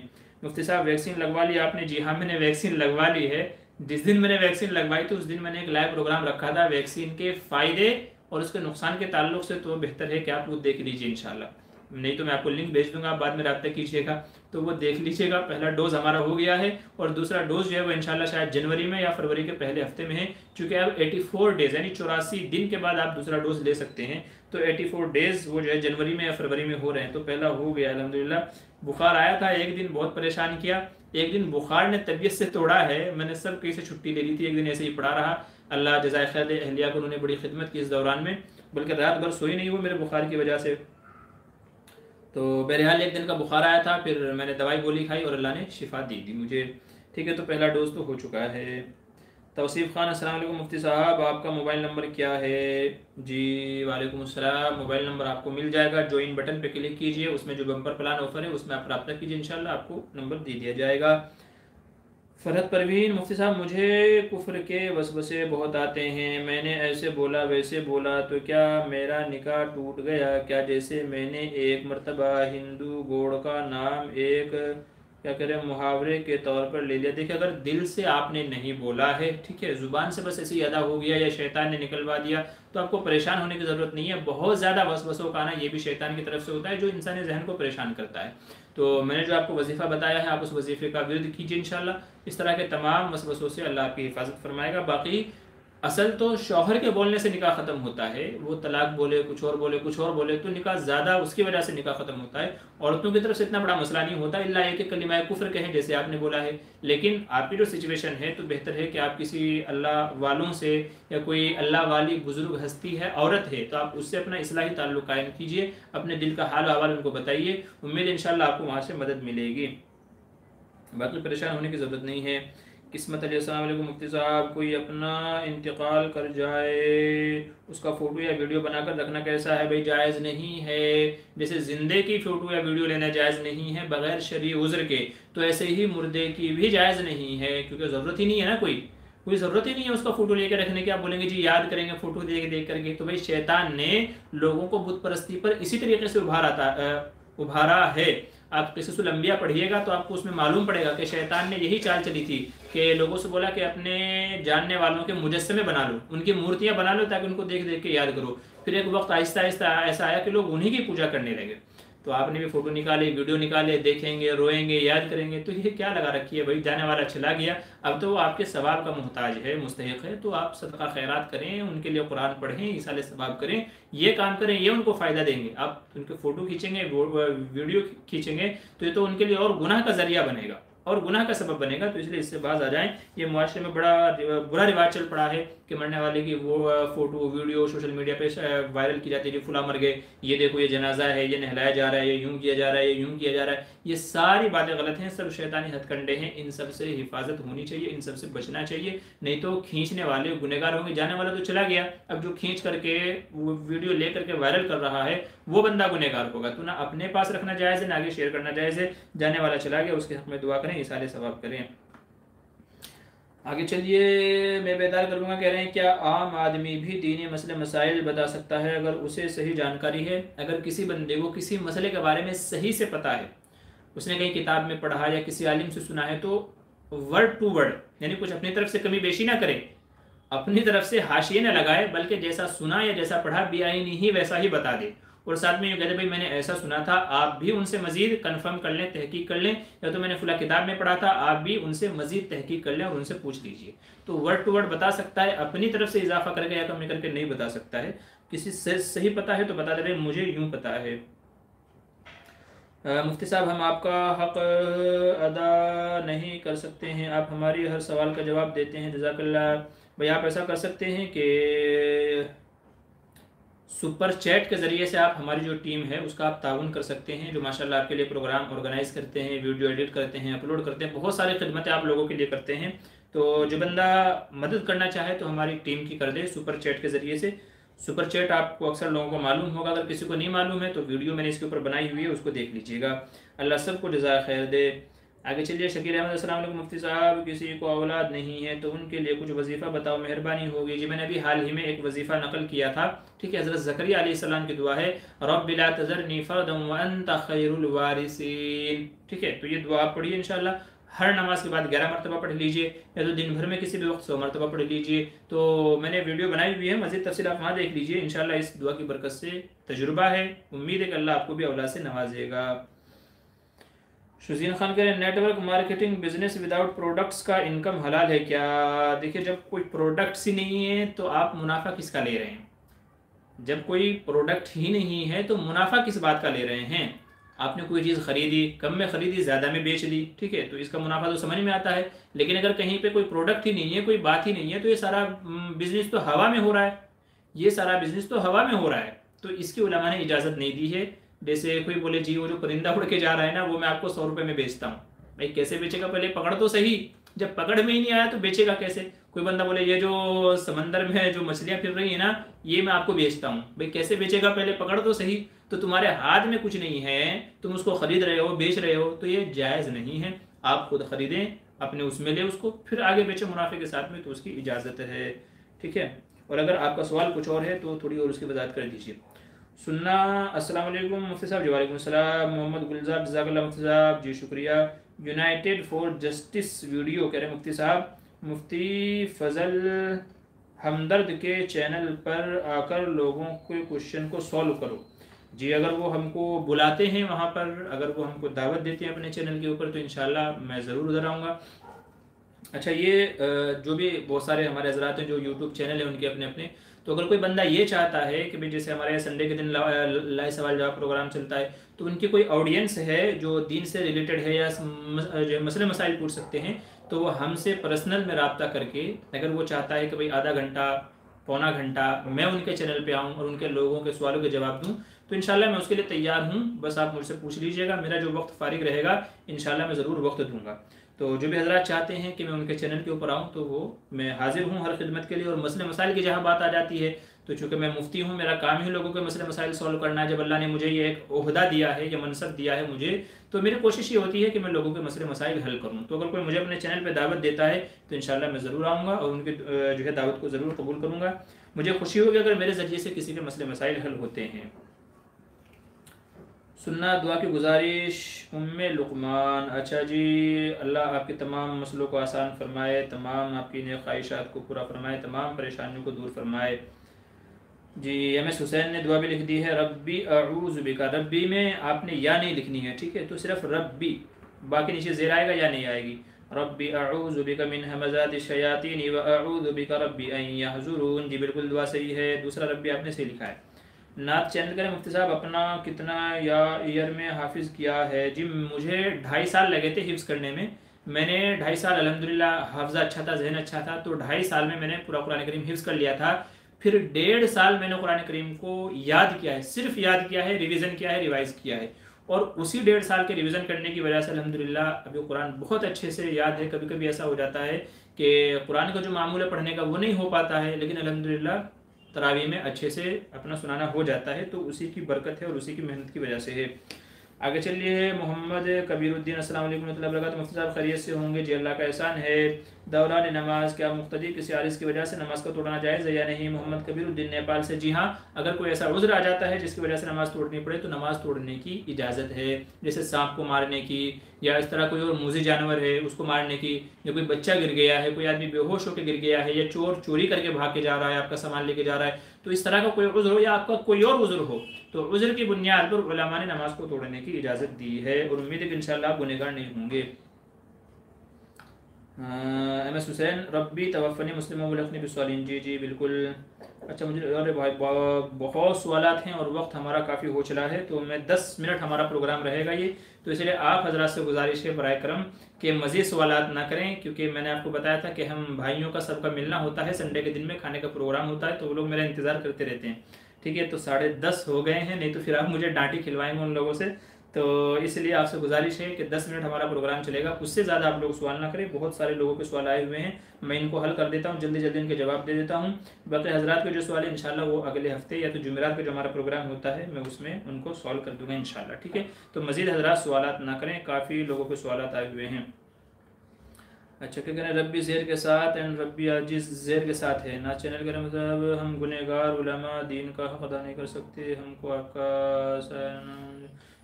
मुफ्ती साहब वैक्सीन लगवा ली आपने? जी हाँ, मैंने वैक्सीन लगवा ली है। जिस दिन मैंने वैक्सीन लगवाई तो उस दिन मैंने एक लाइव प्रोग्राम रखा था वैक्सीन के फ़ायदे और उसके नुकसान के ताल्लुक से, तो बेहतर है कि आप वो देख लीजिए इंशाल्लाह। नहीं तो मैं आपको लिंक भेज दूंगा, आप बाद में रब्ता कीजिएगा, तो वो देख लीजिएगा। पहला डोज हमारा हो गया है और दूसरा डोज जो है वो इंशाल्लाह शायद जनवरी में या फरवरी के पहले हफ्ते में है। चूँकि अब 84 डेज़ यानी 84 दिन के बाद आप दूसरा डोज ले सकते हैं, तो 84 डेज़ वो जो है जनवरी में या फरवरी में हो रहे हैं। तो पहला हो गया अल्हम्दुलिल्लाह। बुखार आया था, एक दिन बहुत परेशान किया, एक दिन बुखार ने तबीयत से तोड़ा है। मैंने सब कहीं से छुट्टी ले ली थी, एक दिन ऐसे ही पड़ा रहा। अल्लाह जज़ाए खैर दे अहलिया को, उन्होंने बड़ी खिदमत की इस दौरान में, बल्कि रात भर सोई नहीं वो मेरे बुखार की वजह से। तो बहरहाल एक दिन का बुखार आया था, फिर मैंने दवाई गोली खाई और अल्लाह ने शिफा दी मुझे। ठीक है, तो पहला डोज तो हो चुका है। तौसीफ़ खान, अस्सलाम वालेकुम मुफ्ती साहब, आपका मोबाइल नंबर क्या है? जी वालेकुम अस्सलाम। मोबाइल नंबर आपको मिल जाएगा, ज्वाइन बटन पे क्लिक कीजिए, उसमें जो बम्पर प्लान ऑफर है उसमें आप रब्ता कीजिए, इंशाल्लाह आपको नंबर दे दिया जाएगा। फरहत परवीन, मुफ्ती साहब मुझे कुफ्र के वसवसे बहुत आते हैं, मैंने ऐसे बोला वैसे बोला तो क्या मेरा निकाह टूट गया क्या? जैसे मैंने एक मरतबा हिंदू गोड़ का नाम एक क्या कह रहे हैं मुहावरे के तौर पर ले लिया। देखिए, अगर दिल से आपने नहीं बोला है, ठीक है, ज़ुबान से बस ऐसे ही अदा हो गया या शैतान ने निकलवा दिया, तो आपको परेशान होने की ज़रूरत नहीं है। बहुत ज़्यादा वसवसों का आना ये भी शैतान की तरफ से होता है, जो इंसानी जहन को परेशान करता है। तो मैंने जो आपको वजीफ़ा बताया है, आप उस वजीफ़े का विर्द कीजिए इंशाल्लाह। इस तरह के तमाम वसवसों से अल्लाह आपकी हिफाजत फरमाएगा। बाकी असल तो शौहर के बोलने से निकाह ख़त्म होता है, वो तलाक बोले कुछ और बोले कुछ और बोले तो निकाह ज़्यादा उसकी वजह से निकाह ख़त्म होता है। औरतों की तरफ से इतना बड़ा मसला नहीं होता, इल्ला एक कलिमा कुफ्र कहें जैसे आपने बोला है। लेकिन आपकी जो सिचुएशन है तो बेहतर है कि आप किसी अल्लाह वालों से या कोई अल्लाह वाली बुजुर्ग हस्ती है, औरत है, तो आप उससे अपना इस्लाही ताल्लुक़ कायम कीजिए, अपने दिल का हाल अहवाल उनको बताइए, उम्मीद इंशाल्लाह आपको वहाँ से मदद मिलेगी। बाकी परेशान होने की ज़रूरत नहीं है। किस्मत अली, अस्सलाम वालेकुम मुफ्ती साहब, कोई अपना इंतकाल कर जाए उसका फ़ोटो या वीडियो बनाकर रखना कैसा है? भाई जायज़ नहीं है। जैसे ज़िंदे की फ़ोटो या वीडियो लेना जायज़ नहीं है बग़ैर शरई उज़्र के, तो ऐसे ही मुर्दे की भी जायज़ नहीं है, क्योंकि ज़रूरत ही नहीं है ना, कोई ज़रूरत ही नहीं है उसका फ़ोटो लेकर रखने की। आप बोलेंगे जी याद करेंगे फ़ोटो देख देख करके, तो भाई शैतान ने लोगों को बुत परस्ती पर इसी तरीके से उभारा है। आप क़िससुल अंबिया पढ़िएगा तो आपको उसमें मालूम पड़ेगा कि शैतान ने यही चाल चली थी कि लोगों से बोला कि अपने जानने वालों के मुजस्समे बना लो, उनकी मूर्तियां बना लो, ताकि उनको देख देख के याद करो। फिर एक वक्त आहिस्ता आहिस्ता ऐसा आया कि लोग उन्हीं की पूजा करने लगे। तो आपने भी फ़ोटो निकाले, वीडियो निकाले, देखेंगे, रोएंगे, याद करेंगे, तो ये क्या लगा रखी है भाई? जाने वाला चला गया, अब तो वो आपके सवाब का मोहताज है, मुस्तहिक है, तो आप सदका खैरात करें, उनके लिए कुरान पढ़ें, ईसाले सवाब करें, ये काम करें, ये उनको फ़ायदा देंगे। आप उनके फ़ोटो खींचेंगे, वीडियो खींचेंगे, तो ये तो उनके लिए और गुनाह का ज़रिया बनेगा और गुनाह का सबब बनेगा। तो इसलिए इससे बाज आ जाएं। ये मुआशरे में बड़ा बुरा रिवाज चल पड़ा है कि मरने वाले की वो फ़ोटो वीडियो सोशल मीडिया पे वायरल की जाती है, फुला मर गए, ये देखो ये जनाजा है, ये नहलाया जा रहा है, ये यूँ किया जा रहा है, ये यूँ किया जा रहा है। ये सारी बातें गलत हैं, सब शैतानी हथकंडे हैं, इन सब से हिफाजत होनी चाहिए, इन सब से बचना चाहिए, नहीं तो खींचने वाले गुनहगार होंगे। जाने वाला तो चला गया, अब जो खींच करके वो वीडियो ले करके वायरल कर रहा है वो बंदा गुनहगार होगा। तो ना अपने पास रखना जायज़ है, ना आगे शेयर करना जायज़ है। जाने वाला चला गया, उसके हक में दुआ करें, इसाले सवाब करें। आगे चलिए, मैं बेदार करूँगा, कह रहे हैं क्या आम आदमी भी दीनी मसले मसाइल बता सकता है अगर उसे सही जानकारी है? अगर किसी बंदे को किसी मसले के बारे में सही से पता है, उसने कहीं किताब में पढ़ा या किसी आलिम से सुना है, तो वर्ड टू वर्ड, यानी कुछ अपनी तरफ से कमी बेशी ना करे, अपनी तरफ से हाशिए ना लगाए, बल्कि जैसा सुना या जैसा पढ़ा बेआईनी ही वैसा ही बता दे। और साथ में ये कहते भाई मैंने ऐसा सुना था, आप भी उनसे मजीद कंफर्म कर लें, तहकीक कर लें, या तो मैंने फुला किताब में पढ़ा था, आप भी उनसे मजीद तहकीक कर लें और उनसे पूछ लीजिए। तो वर्ड टू वर्ड बता सकता है, अपनी तरफ से इजाफा करके या कमी करके नहीं बता सकता है। किसी से सही पता है तो बता दे भाई मुझे यूँ पता है। मुफ्ती साहब, हम आपका हक अदा नहीं कर सकते हैं, आप हमारी हर सवाल का जवाब देते हैं, जज़ाकल्लाह। भाई आप ऐसा कर सकते हैं कि सुपर चैट के ज़रिए से आप हमारी जो टीम है उसका आप ताउन कर सकते हैं, जो माशाल्लाह आपके लिए प्रोग्राम ऑर्गेनाइज़ करते हैं, वीडियो एडिट करते हैं, अपलोड करते हैं, बहुत सारी खिदमतें आप लोगों के लिए करते हैं। तो जो बंदा मदद करना चाहे तो हमारी टीम की कर दे सुपर चैट के ज़रिए से। सुपर चैट आपको अक्सर लोगों को मालूम होगा, अगर किसी को नहीं मालूम है तो वीडियो मैंने इसके ऊपर बनाई हुई है, उसको देख लीजिएगा। अल्लाह सबको जज़ा खैर दे। आगे चलिए, शकील अहमद, अस्सलाम वालेकुम मुफ्ती साहब, किसी को औलाद नहीं है तो उनके लिए कुछ वजीफ़ा बताओ, मेहरबानी होगी। जी मैंने अभी हाल ही में एक वजीफ़ा नकल किया था, ठीक है। हज़रत ज़करिया अलैहिस्सलाम की दुआ है, रब्बि ला तज़रनी फ़र्दन व अंता खैरुल वारिसीन, ठीक है। तो ये दुआ आप पढ़िए इंशाल्लाह, हर नमाज के बाद 11 मरतबा पढ़ लीजिए, या तो दिन भर में किसी भी वक्त 100 मरतबा पढ़ लीजिए। तो मैंने वीडियो बनाई हुई है, मज़ीद तफसील आप वहाँ देख लीजिए। इंशाल्लाह इस दुआ की बरकत से तजुर्बा है, उम्मीद है कि अल्लाह आपको भी औलाद से नवाजेगा। शुजीन खान कह रहे हैं network marketing business without products का इनकम हलाल है क्या? देखिए, जब कोई प्रोडक्ट्स ही नहीं है तो आप मुनाफा किसका ले रहे हैं? जब कोई प्रोडक्ट ही नहीं है तो मुनाफा किस बात का ले रहे हैं? आपने कोई चीज़ खरीदी, कम में खरीदी, ज़्यादा में बेच दी, ठीक है, तो इसका मुनाफा तो समझ में आता है। लेकिन अगर कहीं पे कोई प्रोडक्ट ही नहीं है, कोई बात ही नहीं है, तो ये सारा बिजनेस तो हवा में हो रहा है, ये सारा बिजनेस तो हवा में हो रहा है। तो इसकी उलमा ने इजाज़त नहीं दी है। जैसे कोई बोले जी वो जो परिंदा उड़ के जा रहा है ना, वो मैं आपको 100 रुपये में बेचता हूँ, भाई कैसे बेचेगा? पहले पकड़ तो सही, जब पकड़ में ही नहीं आया तो बेचेगा कैसे? कोई बंदा बोले ये जो समंदर में जो मछलियाँ फिर रही है ना, ये मैं आपको बेचता हूँ, भाई कैसे बेचेगा? पहले पकड़ तो सही। तो तुम्हारे हाथ में कुछ नहीं है, तुम उसको खरीद रहे हो, बेच रहे हो, तो ये जायज़ नहीं है। आप खुद खरीदें, अपने उसमें ले उसको, फिर आगे बेचें मुनाफे के साथ में, तो उसकी इजाज़त है, ठीक है। और अगर आपका सवाल कुछ और है तो थोड़ी और उसकी वजाहत कर दीजिए। सुन्ना, अस्सलाम वालेकुम मुफ्ती साहब। जी वालेकुम सलाम। मोहम्मद गुलजार, जज़ाकल्लाह मुफ्ती साहब, जी शुक्रिया। यूनाइटेड फॉर जस्टिस वीडियो कह रहे हैं मुफ्ती साहब, मुफ्ती फजल हमदर्द के चैनल पर आकर लोगों के क्वेश्चन को सॉल्व करो। जी, अगर वो हमको बुलाते हैं वहाँ पर, अगर वो हमको दावत देते हैं अपने चैनल के ऊपर, तो इंशाल्लाह मैं ज़रूर उधर आऊँगा। अच्छा, ये जो भी बहुत सारे हमारे हजरात हैं जो यूट्यूब चैनल है उनके अपने अपने, तो अगर कोई बंदा ये चाहता है कि भाई जैसे हमारे संडे के दिन लाइव सवाल जवाब प्रोग्राम चलता है, तो उनकी कोई ऑडियंस है जो दीन से रिलेटेड है या जो मसले मसाइल पूछ सकते हैं, तो वो हमसे पर्सनल में रब्ता करके, अगर वो चाहता है कि भाई आधा घंटा पौना घंटा मैं उनके चैनल पे आऊँ और उनके लोगों के सवालों के जवाब दूँ, तो इंशाल्लाह मैं उसके लिए तैयार हूँ। बस आप मुझसे पूछ लीजिएगा, मेरा जो वक्त फारिग रहेगा इंशाल्लाह मैं ज़रूर वक्त दूँगा। तो जो भी हजरात चाहते हैं कि मैं उनके चैनल के ऊपर आऊँ तो वो मैं हाजिर हूँ हर खिदमत के लिए। और मसले मसाइल की जहाँ बात आ जाती है तो चूँकि मैं मुफ्ती हूँ, मेरा काम ही लोगों के मसले मसाइल सॉल्व करना है। जब अल्लाह ने मुझे ये एक ओहदा दिया है, ये मनसब दिया है मुझे, तो मेरी कोशिश ये होती है कि मैं लोगों के मसले मसाइल हल करूँ। तो अगर कोई मुझे अपने चैनल पर दावत देता है तो इंशाल्लाह मैं ज़रूर आऊँगा और उनकी जो है दावत को ज़रूर कबूल करूँगा। मुझे खुशी होगी अगर मेरे ज़रिए से किसी के मसले मसाइल हल होते हैं। सुन्ना दुआ की गुजारिश उम्मे लुकमान। अच्छा जी, अल्लाह आपके तमाम मसलों को आसान फरमाए, तमाम आपकी नेक ख्वाहिशात को पूरा फरमाए, तमाम परेशानियों को दूर फरमाए। जी MS हुसैन ने दुआ भी लिख दी है, रब्बी अऊज़ु बिका। रब्बी में आपने या नहीं लिखनी है, ठीक है, तो सिर्फ रब्बी, बाकी नीचे ज़ेर आएगा या नहीं आएगी। रब्बी अऊज़ु बिका मिन हमज़ाति शयातीन व अऊज़ु बिका रब्बी अन यहज़ुरून। जी बिल्कुल दुआ सही है, दूसरा रब्बी आपने सही लिखा है। नात चैनल करें मुफ्ती साहब, अपना कितना या ईयर में हाफिज़ किया है? जी मुझे 2.5 साल लगे थे हिफ्ज़ करने में। मैंने 2.5 साल अल्हम्दुलिल्लाह, हाफज़ा अच्छा था, जहन अच्छा था, तो 2.5 साल में मैंने पूरा कुरान करीम हिफ्ज़ कर लिया था। फिर 1.5 साल मैंने कुरान करीम को याद किया है, सिर्फ याद किया है, रिवीजन किया है, रिवाइज़ किया है। और उसी 1.5 साल के रिवीजन करने की वजह से अल्हम्दुलिल्लाह अभी कुरान बहुत अच्छे से याद है। कभी कभी ऐसा हो जाता है कि कुरान का जो मामूल है पढ़ने का वो नहीं हो पाता है, लेकिन अल्हम्दुलिल्लाह तरावी में अच्छे से अपना सुनाना हो जाता है। तो उसी की बरकत है और उसी की मेहनत की वजह से है। आगे चलिए, मोहम्मद कबीरुद्दीन, अस्सलाम वालेकुम रहमतुल्लाहि व बरकातुहू। मुफ्ती साहब खैरियत से होंगे? जी अल्लाह का एहसान है। दौरान नमाज क्या मुक्तदी किसी आरिज़ की वजह से नमाज को तोड़ना जायज़ है या नहीं? मोहम्मद कबीरुद्दीन नेपाल से। जी हाँ, अगर कोई ऐसा उज़्र आ जाता है जिसकी वजह से नमाज तोड़नी पड़े तो नमाज तोड़ने की इजाज़त है। जैसे सांप को मारने की, या इस तरह कोई और मूज़ी जानवर है उसको मारने की, या कोई बच्चा गिर गया है, कोई आदमी बेहोश होकर गिर गया है, या चोर चोरी करके भाग के जा रहा है, आपका सामान लेके जा रहा है, तो इस तरह का कोई उज़्र हो या आपका कोई और उज़्र हो तो उज़्र की बुनियाद पर उलमा ने नमाज को तोड़ने की इजाज़त दी है। और उम्मीद है कि इंशाअल्लाह आप गुनहगार नहीं होंगे। MS हुसैन, रब्बी तवफ़नी मुस्लिमों वलखनी बिस्सालिहीन। जी जी बिल्कुल। अच्छा मुझे, अरे भाई बहुत सवालात हैं और वक्त हमारा काफ़ी हो चला है, तो मैं 10 मिनट हमारा प्रोग्राम रहेगा ये, तो इसलिए आप हजरात से गुजारिश है बराए करम कि मज़ीद सवालात ना करें, क्योंकि मैंने आपको बताया था कि हम भाइयों का सबका मिलना होता है, संडे के दिन में खाने का प्रोग्राम होता है, तो वो लोग मेरा इंतज़ार करते रहते हैं। ठीक है, तो 10:30 हो गए हैं, नहीं तो फिर आप मुझे डांटी खिलवाएंगे उन लोगों से। तो इसलिए आपसे गुजारिश है कि 10 मिनट हमारा प्रोग्राम चलेगा, उससे ज़्यादा आप लोग सवाल ना करें। बहुत सारे लोगों के सवाल आए हुए हैं, मैं इनको हल कर देता हूँ, जल्दी जल्दी इनके जवाब दे देता हूँ। बाकी हजरात के जो सवाल है इंशाल्लाह वो अगले हफ्ते या तो जुमेरात पे जो हमारा प्रोग्राम होता है मैं उसमें उनको सॉल्व कर दूँगा इंशाल्लाह। ठीक है, तो मज़ीद हजरात सवालात ना करें, काफ़ी लोगों के सवालात आए हुए हैं। अच्छा क्या करें? रब्बी ज़ेर के साथ एंड रब्बी आजिज़ ज़ेर के साथ है ना चैनल करें, मतलब हम गुनहगार उलमा दीन का हक़ अदा नहीं कर सकते, हमको आपका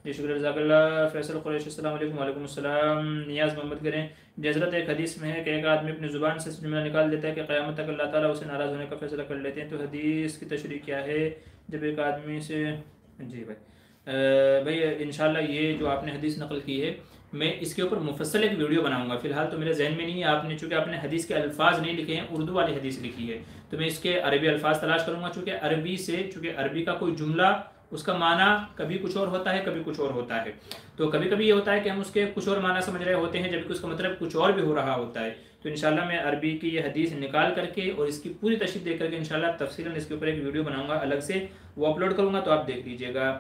जी शुक्र जज़ाकल्ला। फैसल कुरैशी, अस्सलाम वालेकुम। वालेकुम अस्सलाम। नियाज़ मोहम्मद करें, हज़रत एक हदीस में है कि एक आदमी अपनी ज़ुबान से जुमला निकाल देता है कि क़यामत तक अल्लाह ताला उसे नाराज़ होने का फ़ैसला कर लेते हैं, तो हदीस की तशरीह क्या है? जब एक आदमी से, जी भाई इंशाल्लाह ये जो आपने हदीस नकल की है मैं इसके ऊपर मुफस्सल एक वीडियो बनाऊंगा। फिलहाल तो मेरे जहन में नहीं है, आपने चूँकि आपने हदीस के अल्फाज नहीं लिखे हैं, उर्दू वाली हदीस लिखी है, तो मैं इसके अरबी अल्फाज तलाश करूंगा। चूँकि अरबी का कोई जुमला उसका माना कभी कुछ और होता है, कभी कुछ और होता है, तो कभी कभी ये होता है कि हम उसके कुछ और माना समझ रहे होते हैं जबकि उसका मतलब कुछ और भी हो रहा होता है। तो इंशाल्लाह मैं अरबी की ये हदीस निकाल करके और इसकी पूरी तशरीह दे करके इंशाल्लाह तफसीलन इसके ऊपर एक वीडियो बनाऊंगा अलग से, वो अपलोड करूंगा, तो आप देख लीजिएगा।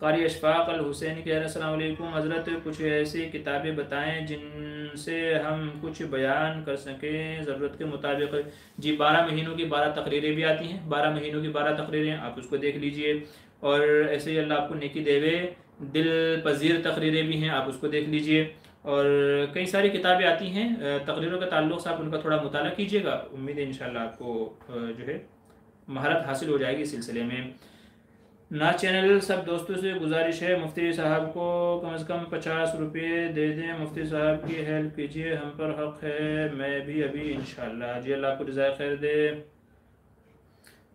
कारी अशफाक अल हुसैन कह रहे हैं, अस्सलाम वालेकुम हज़रत, कुछ ऐसी किताबें बताएं जिनसे हम कुछ बयान कर सकें ज़रूरत के मुताबिक। जी 12 महीनों की 12 तकरीरें भी आती हैं, 12 महीनों की 12 तकरीरें, आप उसको देख लीजिए। और ऐसे ही अल्लाह आपको नेकी देवे, दिल पजीर तकरीरें भी हैं, आप उसको देख लीजिए। और कई सारी किताबें आती हैं तकरीरों के ताल्लुक़ से, आप उनका थोड़ा मुताला कीजिएगा। उम्मीद है इंशाल्लाह आपको जो है महारत हासिल हो जाएगी इस सिलसिले में। ना चैनल सब दोस्तों से गुजारिश है, मुफ्ती साहब को कम से कम 50 रुपये दे दें, मुफ्ती साहब की हेल्प कीजिए, हम पर हक़ है, मैं भी अभी इंशाल्लाह। जी अल्लाह आपको जज़ाए खैर दे।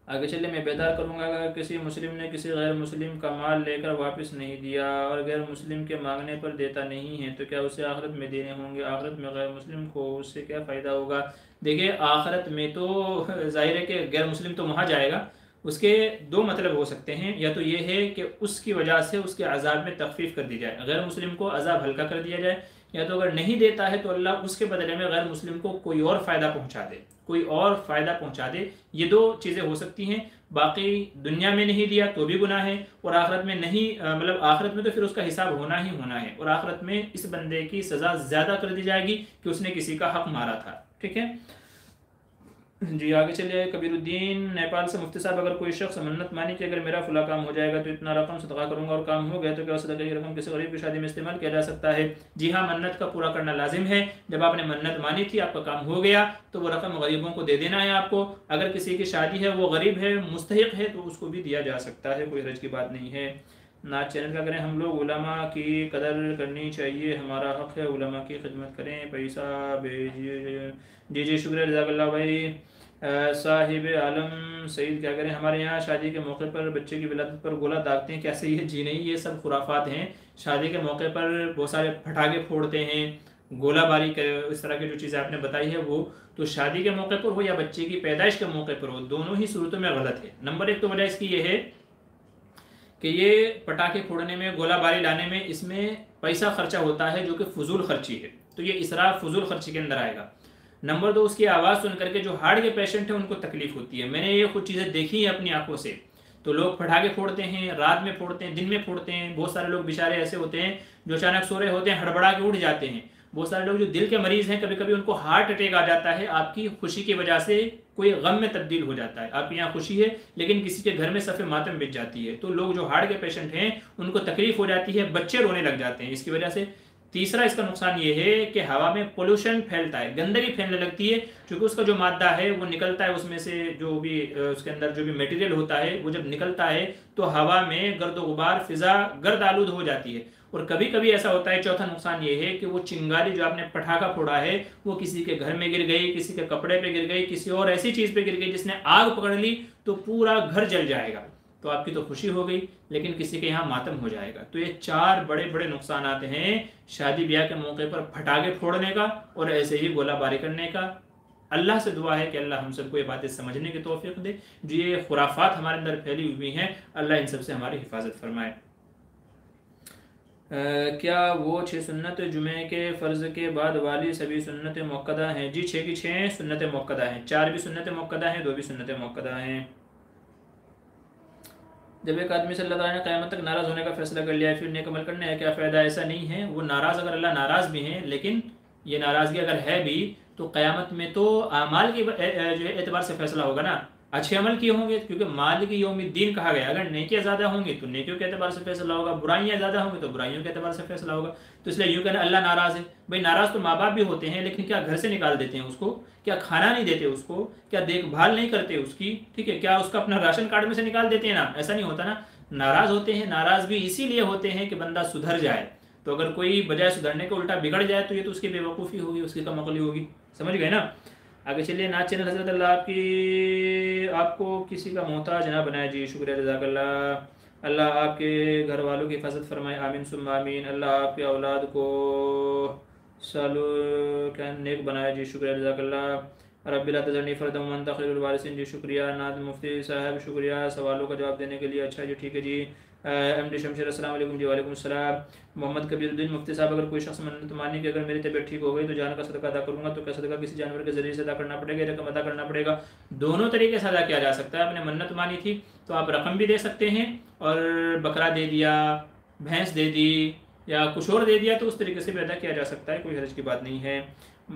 आगे चलिए, मैं बेदार करूँगा अगर किसी मुस्लिम ने किसी गैर मुस्लिम का माल लेकर वापस नहीं दिया और गैर मुस्लिम के मांगने पर देता नहीं है, तो क्या उसे आखिरत में देने होंगे? आखिरत में गैर मुस्लिम को उससे क्या फ़ायदा होगा? देखिए आखिरत में तो ज़ाहिर है कि गैर मुस्लिम तो वहाँ जाएगा, उसके दो मतलब हो सकते हैं, या तो ये है कि उसकी वजह से उसके अजाब में तखफीफ कर दी जाए, गैर मुस्लिम को अजाब हल्का कर दिया जाए, या तो अगर नहीं देता है तो अल्लाह उसके बदले में गैर मुस्लिम को कोई और फ़ायदा पहुंचा दे, कोई और फ़ायदा पहुंचा दे। ये दो चीज़ें हो सकती हैं। बाकी दुनिया में नहीं दिया तो भी गुनाह है, और आखिरत में नहीं मतलब आखिरत में तो फिर उसका हिसाब होना ही होना है, और आखिरत में इस बंदे की सज़ा ज़्यादा कर दी जाएगी कि उसने किसी का हक मारा था। ठीक है जी, आगे चलिए। कबीरुद्दीन नेपाल से, मुफ्ती साहब अगर कोई शख्स मन्नत मानी कि अगर मेरा फला काम हो जाएगा तो इतना रकम सदका करूंगा और काम हो गया तो क्या सदका की रकम किसी गरीब की शादी में इस्तेमाल किया जा सकता है? जी हाँ, मन्नत का पूरा करना लाजिम है। जब आपने मन्नत मानी थी, आपका काम हो गया, तो वो रकम गरीबों को दे देना है आपको। अगर किसी की शादी है, वो गरीब है, मुस्तहिक है, तो उसको भी दिया जा सकता है, कोई हर्ज की बात नहीं है। नाज चैनल का करें, हम लोग उलमा की कदर करनी चाहिए, हमारा हक है, उलमा की खिदमत करें, पैसा भेजिए। जी जी, शुक्रिया रज़ाकल्लाह भाई। साहिब आलम सईद क्या करें, हमारे यहाँ शादी के मौके पर बच्चे की विलादत पर गोला दागते हैं, क्या सही है? जी नहीं, ये सब खुराफात हैं। शादी के मौके पर बहुत सारे पटाखे फोड़ते हैं, गोलाबारी इस तरह की जो चीज़ें आपने बताई है वो, तो शादी के मौके पर हो या बच्चे की पैदाइश के मौके पर हो, दोनों ही सूरतों में गलत है। नंबर एक तो वजह इसकी ये है कि ये पटाखे फोड़ने में, गोलाबारी लाने में, इसमें पैसा खर्चा होता है जो कि फजूल खर्ची है, तो ये इसराफ फजूल खर्ची के अंदर आएगा। नंबर दो, उसकी आवाज़ सुन करके जो हार्ट के पेशेंट हैं उनको तकलीफ होती है। मैंने ये कुछ चीज़ें देखी हैं अपनी आंखों से। तो लोग पटाखे फोड़ते हैं, रात में फोड़ते हैं, दिन में फोड़ते हैं। बहुत सारे लोग बेचारे ऐसे होते हैं जो अचानक सो रहे होते हैं, हड़बड़ा के उठ जाते हैं। बहुत सारे लोग जो दिल के मरीज हैं, कभी कभी उनको हार्ट अटैक आ जाता है, आपकी खुशी की वजह से कोई गम में तब्दील हो जाता है। आपके यहाँ खुशी है लेकिन किसी के घर में सफ़े मातम बिछ जाती है, तो लोग जो हार्ट के पेशेंट हैं उनको तकलीफ हो जाती है, बच्चे रोने लग जाते हैं इसकी वजह से। तीसरा इसका नुकसान ये है कि हवा में पोल्यूशन फैलता है, गंदगी फैलने लगती है, क्योंकि उसका जो मादा है वो निकलता है, उसमें से जो भी उसके अंदर जो भी मटेरियल होता है वो जब निकलता है तो हवा में गर्द गुबार, फिजा गर्द आलूद हो जाती है। और कभी कभी ऐसा होता है, चौथा नुकसान ये है कि वो चिंगारी जो आपने पटाखा फोड़ा है वो किसी के घर में गिर गई, किसी के कपड़े पे गिर गई, किसी और ऐसी चीज पे गिर गई जिसने आग पकड़ ली, तो पूरा घर जल जाएगा। तो आपकी तो खुशी हो गई लेकिन किसी के यहाँ मातम हो जाएगा। तो ये चार बड़े बड़े नुकसान आते हैं शादी ब्याह के मौके पर पटाखे फोड़ने का और ऐसे ही गोलाबारी करने का। अल्लाह से दुआ है कि अल्लाह हम सबको ये बातें समझने की तौफीक दे। जो ये खुराफात हमारे अंदर फैली हुई हैं, अल्लाह इन सबसे हमारी हिफाजत फरमाए। क्या वो 6 सुन्नत जुमे के फ़र्ज़ के बाद वाली सभी सुन्नत मुक्कदा हैं? जी 6 की 6 सुन्नत मुक्कदा हैं, 4 भी सुन्नत मुक्कदा हैं, 2 भी सुन्नत मुक्कदा हैं। जब एक आदमी से अल्लाह ताला ने क़यामत तक नाराज़ होने का फैसला कर लिया है, फिर नेक अमल करने है, क्या फ़ायदा? ऐसा नहीं है। वो नाराज़, अगर अल्लाह नाराज़ भी हैं, लेकिन ये नाराज़गी अगर है भी तो क़यामत में तो आमाल के जो है एतबार से फैसला होगा ना, अच्छे अमल किए होंगे, क्योंकि मालिक यौमिद्दीन कहा गया। अगर नेकियां ज़्यादा होंगी तो नेकियों के एतबार से फैसला होगा, बुराइयां ज़्यादा होंगी तो बुराइयों के एतबार से फैसला होगा। तो इसलिए यूँ कहना अल्लाह नाराज़ है, भाई नाराज़ तो माँ बाप भी होते हैं, लेकिन क्या घर से निकाल देते हैं उसको? क्या खाना नहीं देते उसको? क्या देखभाल नहीं करते उसकी? ठीक है, क्या उसका अपना राशन कार्ड में से निकाल देते हैं ना? ऐसा नहीं होता ना। नाराज़ होते हैं, नाराज़ भी इसीलिए होते हैं कि बंदा सुधर जाए। तो अगर कोई बजाय सुधरने के उल्टा बिगड़ जाए तो ये तो उसकी बेवकूफ़ी होगी, उसकी कमअक्ली होगी। समझ गए ना? आगे चलिए। नाज चैनल, हज़रत अल्लाह आपको किसी का मोहताज ना बनाए। जी शुक्रिया, जज़ाकल्लाह। अल्लाह आपके घर वालों की हिफाजत फरमाए, आमीन सुम्मा आमीन। अल्लाह आपके औलाद को सालो क्या नेक बनाए। जी शुक्रिया, जज़ाकल्लाह। रब्बी ला तज़रनी फ़र्दन व अंता खैरुल वारिसिन। जी शुक्रिया। नाज मुफ्ती साहब शुक्रिया सवालों का जवाब देने के लिए। अच्छा जी, ठीक है जी। एमडी शमशेर अस्सलाम वालेकुम। जी वालेकुम सलाम। मोहम्मद कबीरुद्दीन, मुफ्ती साहब अगर कोई शख्स मन्नत मानी कि अगर मेरी तबीयत ठीक हो गई तो जान का सदका अदा करूँगा, तो क्या सदका किसी जानवर के जरिए से अदा करना पड़ेगा, रकम अदा करना पड़ेगा? दोनों तरीके से अदा किया जा सकता है। आपने मन्नत मानी थी तो आप रकम भी दे सकते हैं, और बकरा दे दिया, भैंस दे दी, या कुछ और दे दिया, तो उस तरीके से भी अदा किया जा सकता है, कोई हर्ज की बात नहीं है।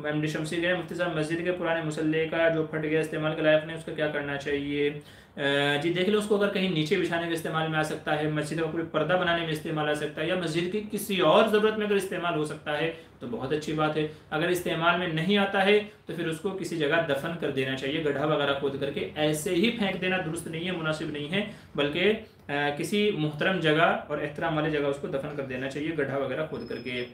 एमडी शमसी गए, मुफ्ती साहब मस्जिद के पुराने मुसल्ले का जो फट गया इस्तेमाल के लायक नहीं, उसका क्या करना चाहिए? जी देख लो, उसको अगर कहीं नीचे बिछाने के इस्तेमाल में आ सकता है, मस्जिद का कोई पर्दा बनाने में इस्तेमाल आ सकता है, या मस्जिद की किसी और ज़रूरत में अगर इस्तेमाल हो सकता है तो बहुत अच्छी बात है। अगर इस्तेमाल में नहीं आता है तो फिर उसको किसी जगह दफन कर देना चाहिए, गड्ढा वगैरह खोद करके। ऐसे ही फेंक देना दुरुस्त नहीं है, मुनासिब नहीं है, बल्कि किसी मुहतरम जगह और एहतराम वाली जगह उसको दफन कर देना चाहिए, गड्ढा वगैरह खोद करके।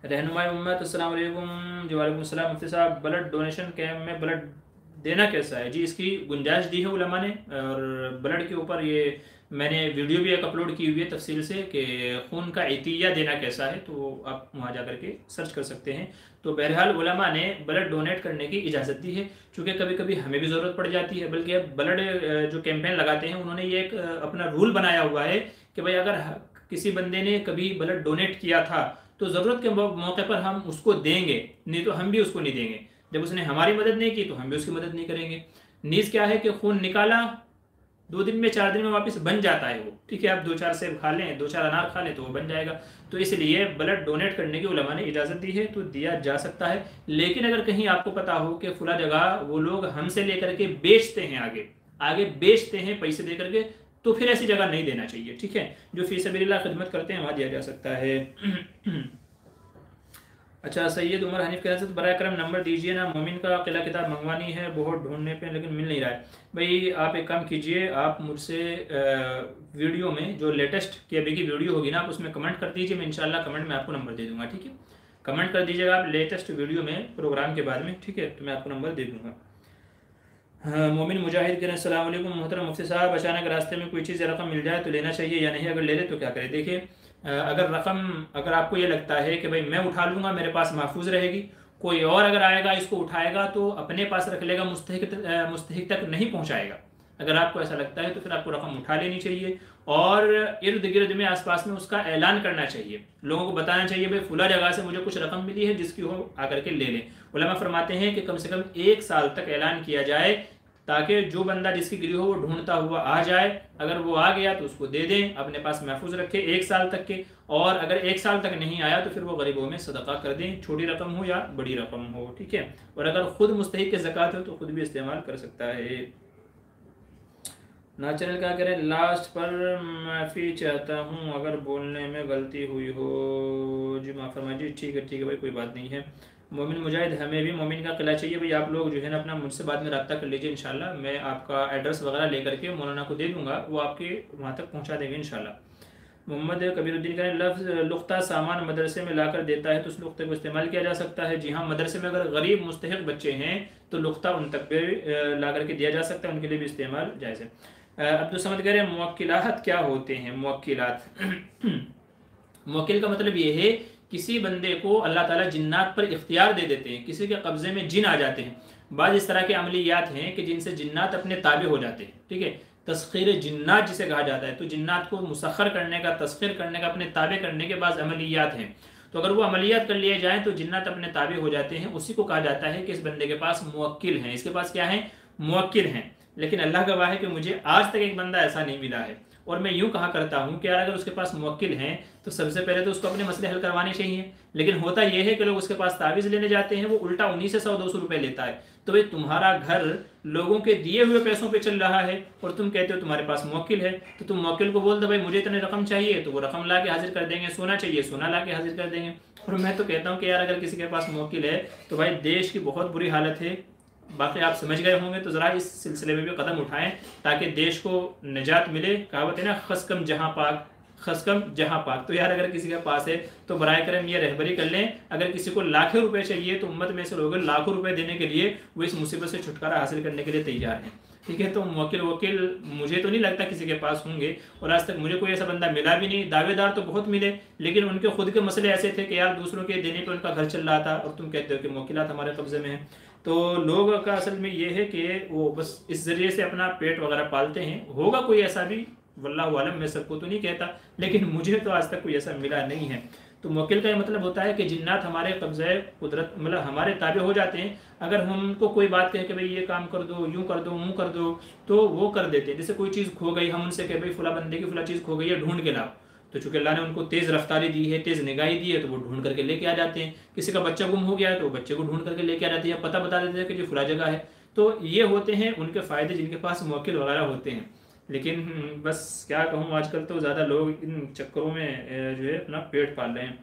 रहनुमाई उम्मत, अस्सलाम वालेकुम। जी वालेकुम सलाम। मुफ्ती साहब, ब्लड डोनेशन कैंप में ब्लड देना कैसा है? जी इसकी गुंजाइश दी है उलमा ने, और ब्लड के ऊपर ये मैंने वीडियो भी एक अपलोड की हुई है तफसील से कि खून का एतिया देना कैसा है, तो आप वहाँ जा करके सर्च कर सकते हैं। तो बहरहाल उलमा ने ब्लड डोनेट करने की इजाज़त दी है, चूँकि कभी कभी हमें भी ज़रूरत पड़ जाती है। बल्कि अब ब्लड जो कैंपेन लगाते हैं उन्होंने ये एक अपना रूल बनाया हुआ है कि भाई अगर किसी बंदे ने कभी ब्लड डोनेट किया था तो ज़रूरत के मौके पर हम उसको देंगे, नहीं तो हम भी उसको नहीं देंगे। जब उसने हमारी मदद नहीं की तो हम भी उसकी मदद नहीं करेंगे। नीज क्या है कि खून निकाला, 2 दिन में 4 दिन में वापस बन जाता है वो, ठीक है। आप 2-4 सेब खा लें, 2-4 अनार खा लें तो वो बन जाएगा। तो इसलिए ब्लड डोनेट करने की उलमा ने इजाज़त दी है, तो दिया जा सकता है। लेकिन अगर कहीं आपको पता हो कि फुला जगह वो लोग हमसे लेकर के बेचते हैं, आगे आगे बेचते हैं पैसे दे करके, तो फिर ऐसी जगह नहीं देना चाहिए, ठीक है। जो फी सबीलिल्लाह खिदमत करते हैं वहाँ दिया जा सकता है। अच्छा, सैयद उमर हनीफ कह रहे थे, बराए करम नंबर दीजिए ना, मोमिन का किला किताब मंगवानी है, बहुत ढूंढने पे लेकिन मिल नहीं रहा है। भाई आप एक काम कीजिए, आप मुझसे वीडियो में जो लेटेस्ट की अभी की वीडियो होगी ना, आप उसमें कमेंट कर दीजिए, मैं इंशाल्लाह कमेंट में आपको नंबर दे दूंगा, ठीक है। कमेंट कर दीजिएगा आप लेटेस्ट वीडियो में प्रोग्राम के बाद में, ठीक है, तो मैं आपको नंबर दे दूंगा। हाँ, मोमिन मुजाहिद कह रहे हैं, अस्सलाम वालेकुम मोहतरम मुफ्ती साहब, अचानक रास्ते में कोई चीज़ या रकम मिल जाए तो लेना चाहिए या नहीं, अगर ले ले तो क्या करें। देखिए, अगर आपको ये लगता है कि भाई मैं उठा लूँगा, मेरे पास महफूज रहेगी, कोई और अगर आएगा इसको उठाएगा तो अपने पास रख लेगा, मुस्तहिक तक नहीं पहुँचाएगा। अगर आपको ऐसा लगता है तो फिर आपको रकम उठा लेनी चाहिए और इर्द गिर्द में आसपास में उसका ऐलान करना चाहिए, लोगों को बताना चाहिए भाई फुला जगह से मुझे कुछ रकम मिली है, जिसकी हो आकर के ले लें। उलमा फरमाते हैं कि कम से कम 1 साल तक ऐलान किया जाए, ताकि जो बंदा जिसकी गिरी हो वो ढूंढता हुआ आ जाए। अगर वो आ गया तो उसको दे दें, अपने पास महफूज रखे 1 साल तक के, और अगर 1 साल तक नहीं आया तो फिर वो गरीबों में सदका कर दें, छोटी रकम हो या बड़ी रकम हो, ठीक है। और अगर खुद मुस्तहिक के ज़कात हो तो खुद भी इस्तेमाल कर सकता है। ना चैनल क्या करें, लास्ट पर माफ़ी चाहता हूँ अगर बोलने में गलती हुई हो, जी माफ़ फरमाइए। ठीक है भाई, कोई बात नहीं है। मोमिन मुजाहिद, हमें भी मोमिन का किला चाहिए भाई, आप लोग जो है ना अपना मुझसे बाद में रब्ता कर लीजिए, इंशाल्लाह मैं आपका एड्रेस वगैरह लेकर के मौलाना को दे दूंगा, वो आपके वहाँ तक पहुँचा देंगे इंशाल्लाह। मोहम्मद कबीरुद्दीन का लफ्ज़ लुख्ता सामान मदरसे में लाकर देता है तो उस लुख्ते को इस्तेमाल किया जा सकता है। जी हाँ, मदरसे में अगर गरीब मुस्तहिक बच्चे हैं तो लुख्ता उन तक भी ला करके दिया जा सकता है, उनके लिए भी इस्तेमाल जायज़ है। अब्दुल समद कह रहे हैं, मुवक्किलात क्या होते हैं। मुवक्किलात मुवक्किल का मतलब ये है, किसी बंदे को अल्लाह ताला जिन्नात पर इख्तियार दे देते हैं, किसी के कब्जे में जिन आ जाते हैं। बाद इस तरह के अमलियात हैं कि जिनसे जिन्नात अपने ताबे हो जाते हैं, ठीक है। तस्खीर जिन्नात जिसे कहा जाता है, तो जिन्नात को मुसख्खर करने का, तस्खीर करने का, अपने ताबे करने के बाद अमलियात हैं। तो अगर वो अमलियात कर लिए जाएँ तो जिन्नात अपने ताबे हो जाते हैं, उसी को कहा जाता है कि इस बंदे के पास मुवक्किल हैं, इसके पास क्या है, मुवक्किल हैं। लेकिन अल्लाह गवाह है कि मुझे आज तक एक बंदा ऐसा नहीं मिला है। और मैं यूं कहा करता हूं कि यार अगर उसके पास मुवक्किल हैं तो सबसे पहले तो उसको अपने मसले हल करवाने चाहिए। लेकिन होता यह है कि लोग उसके पास तावीज़ लेने जाते हैं, वो उल्टा उन्हीं से 100-200 रुपए लेता है। तो भाई तुम्हारा घर लोगों के दिए हुए पैसों पे चल रहा है और तुम कहते हो तुम्हारे पास मुवक्किल है, तो तुम मुवक्किल को बोल दो भाई मुझे इतनी रकम चाहिए, तो वो रकम ला के हाजिर कर देंगे। सोना चाहिए, सोना ला के हाजिर कर देंगे। और मैं तो कहता हूँ कि यार अगर किसी के पास मुवक्किल है तो भाई देश की बहुत बुरी हालत है। बाकी आप समझ गए होंगे, तो ज़रा इस सिलसिले में भी कदम उठाएं ताकि देश को निजात मिले। कहावत है ना, खसकम जहाँ पाक, खसकम जहाँ पाक। तो यार अगर किसी के पास है तो बराए करम ये रहबरी कर लें, अगर किसी को लाखों रुपए चाहिए तो उम्मत में से लोग लाखों रुपए देने के लिए वो इस मुसीबत से छुटकारा हासिल करने के लिए तैयार हैं, ठीक है। तो वकील मुझे तो नहीं लगता किसी के पास होंगे, और आज तक मुझे कोई ऐसा बंदा मिला भी नहीं। दावेदार तो बहुत मिले, लेकिन उनके खुद के मसले ऐसे थे कि यार दूसरों के देने पे उनका घर चल रहा था और तुम कहते हो कि मुवक्किलात हमारे कब्जे में है। तो लोग का असल में ये है कि वो बस इस जरिए से अपना पेट वगैरह पालते हैं। होगा कोई ऐसा भी, वल्लाहु आलम, मैं सबको तो नहीं कहता, लेकिन मुझे तो आज तक कोई ऐसा मिला नहीं है। तो मुवक्किल का ये मतलब होता है कि जिन्नात हमारे कब्ज़े कुदरत, मतलब हमारे ताबे हो जाते हैं। अगर हम उनको कोई बात कहें कि भाई ये काम कर दो, यूँ कर दो, मुँह कर दो, तो वो कर देते हैं। जैसे कोई चीज़ खो गई, हम उनसे कहें भाई फुला बंदे की फुला चीज़ खो गई है, ढूंढ के लाओ, तो चूंकि अल्लाह ने उनको तेज़ रफ्तारी दी है, तेज़ निगाही दी है, तो वो ढूंढ करके लेके आ जाते हैं। किसी का बच्चा गुम हो गया है तो बच्चे को ढूंढ करके लेके आ जाते हैं, पता बता देते हैं कि जो फुला जगह है। तो ये होते हैं उनके फ़ायदे जिनके पास मुवक्किल वगैरह होते हैं। लेकिन बस क्या कहूँ, आजकल तो ज़्यादा लोग इन चक्करों में जो है अपना पेट पाल रहे हैं।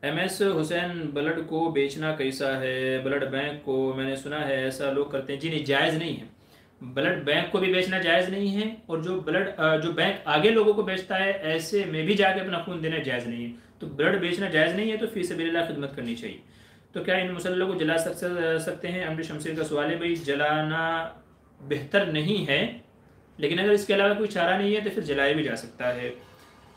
MS हुसैन, ब्लड को बेचना कैसा है। ब्लड बैंक को मैंने सुना है ऐसा लोग करते हैं। जी नहीं, जायज़ नहीं है। ब्लड बैंक को भी बेचना जायज़ नहीं है, और जो बैंक आगे लोगों को बेचता है ऐसे में भी जाके अपना खून देना जायज़ नहीं है। तो ब्लड बेचना जायज़ नहीं है, तो फी सबिलिल्लाह खिदमत करनी चाहिए। तो क्या इन मुसल्लों को जला सकते हैं। अमर शमशीर का सवाल है, भाई जलाना बेहतर नहीं है, लेकिन अगर इसके अलावा कोई चारा नहीं है तो फिर जलाया भी जा सकता है।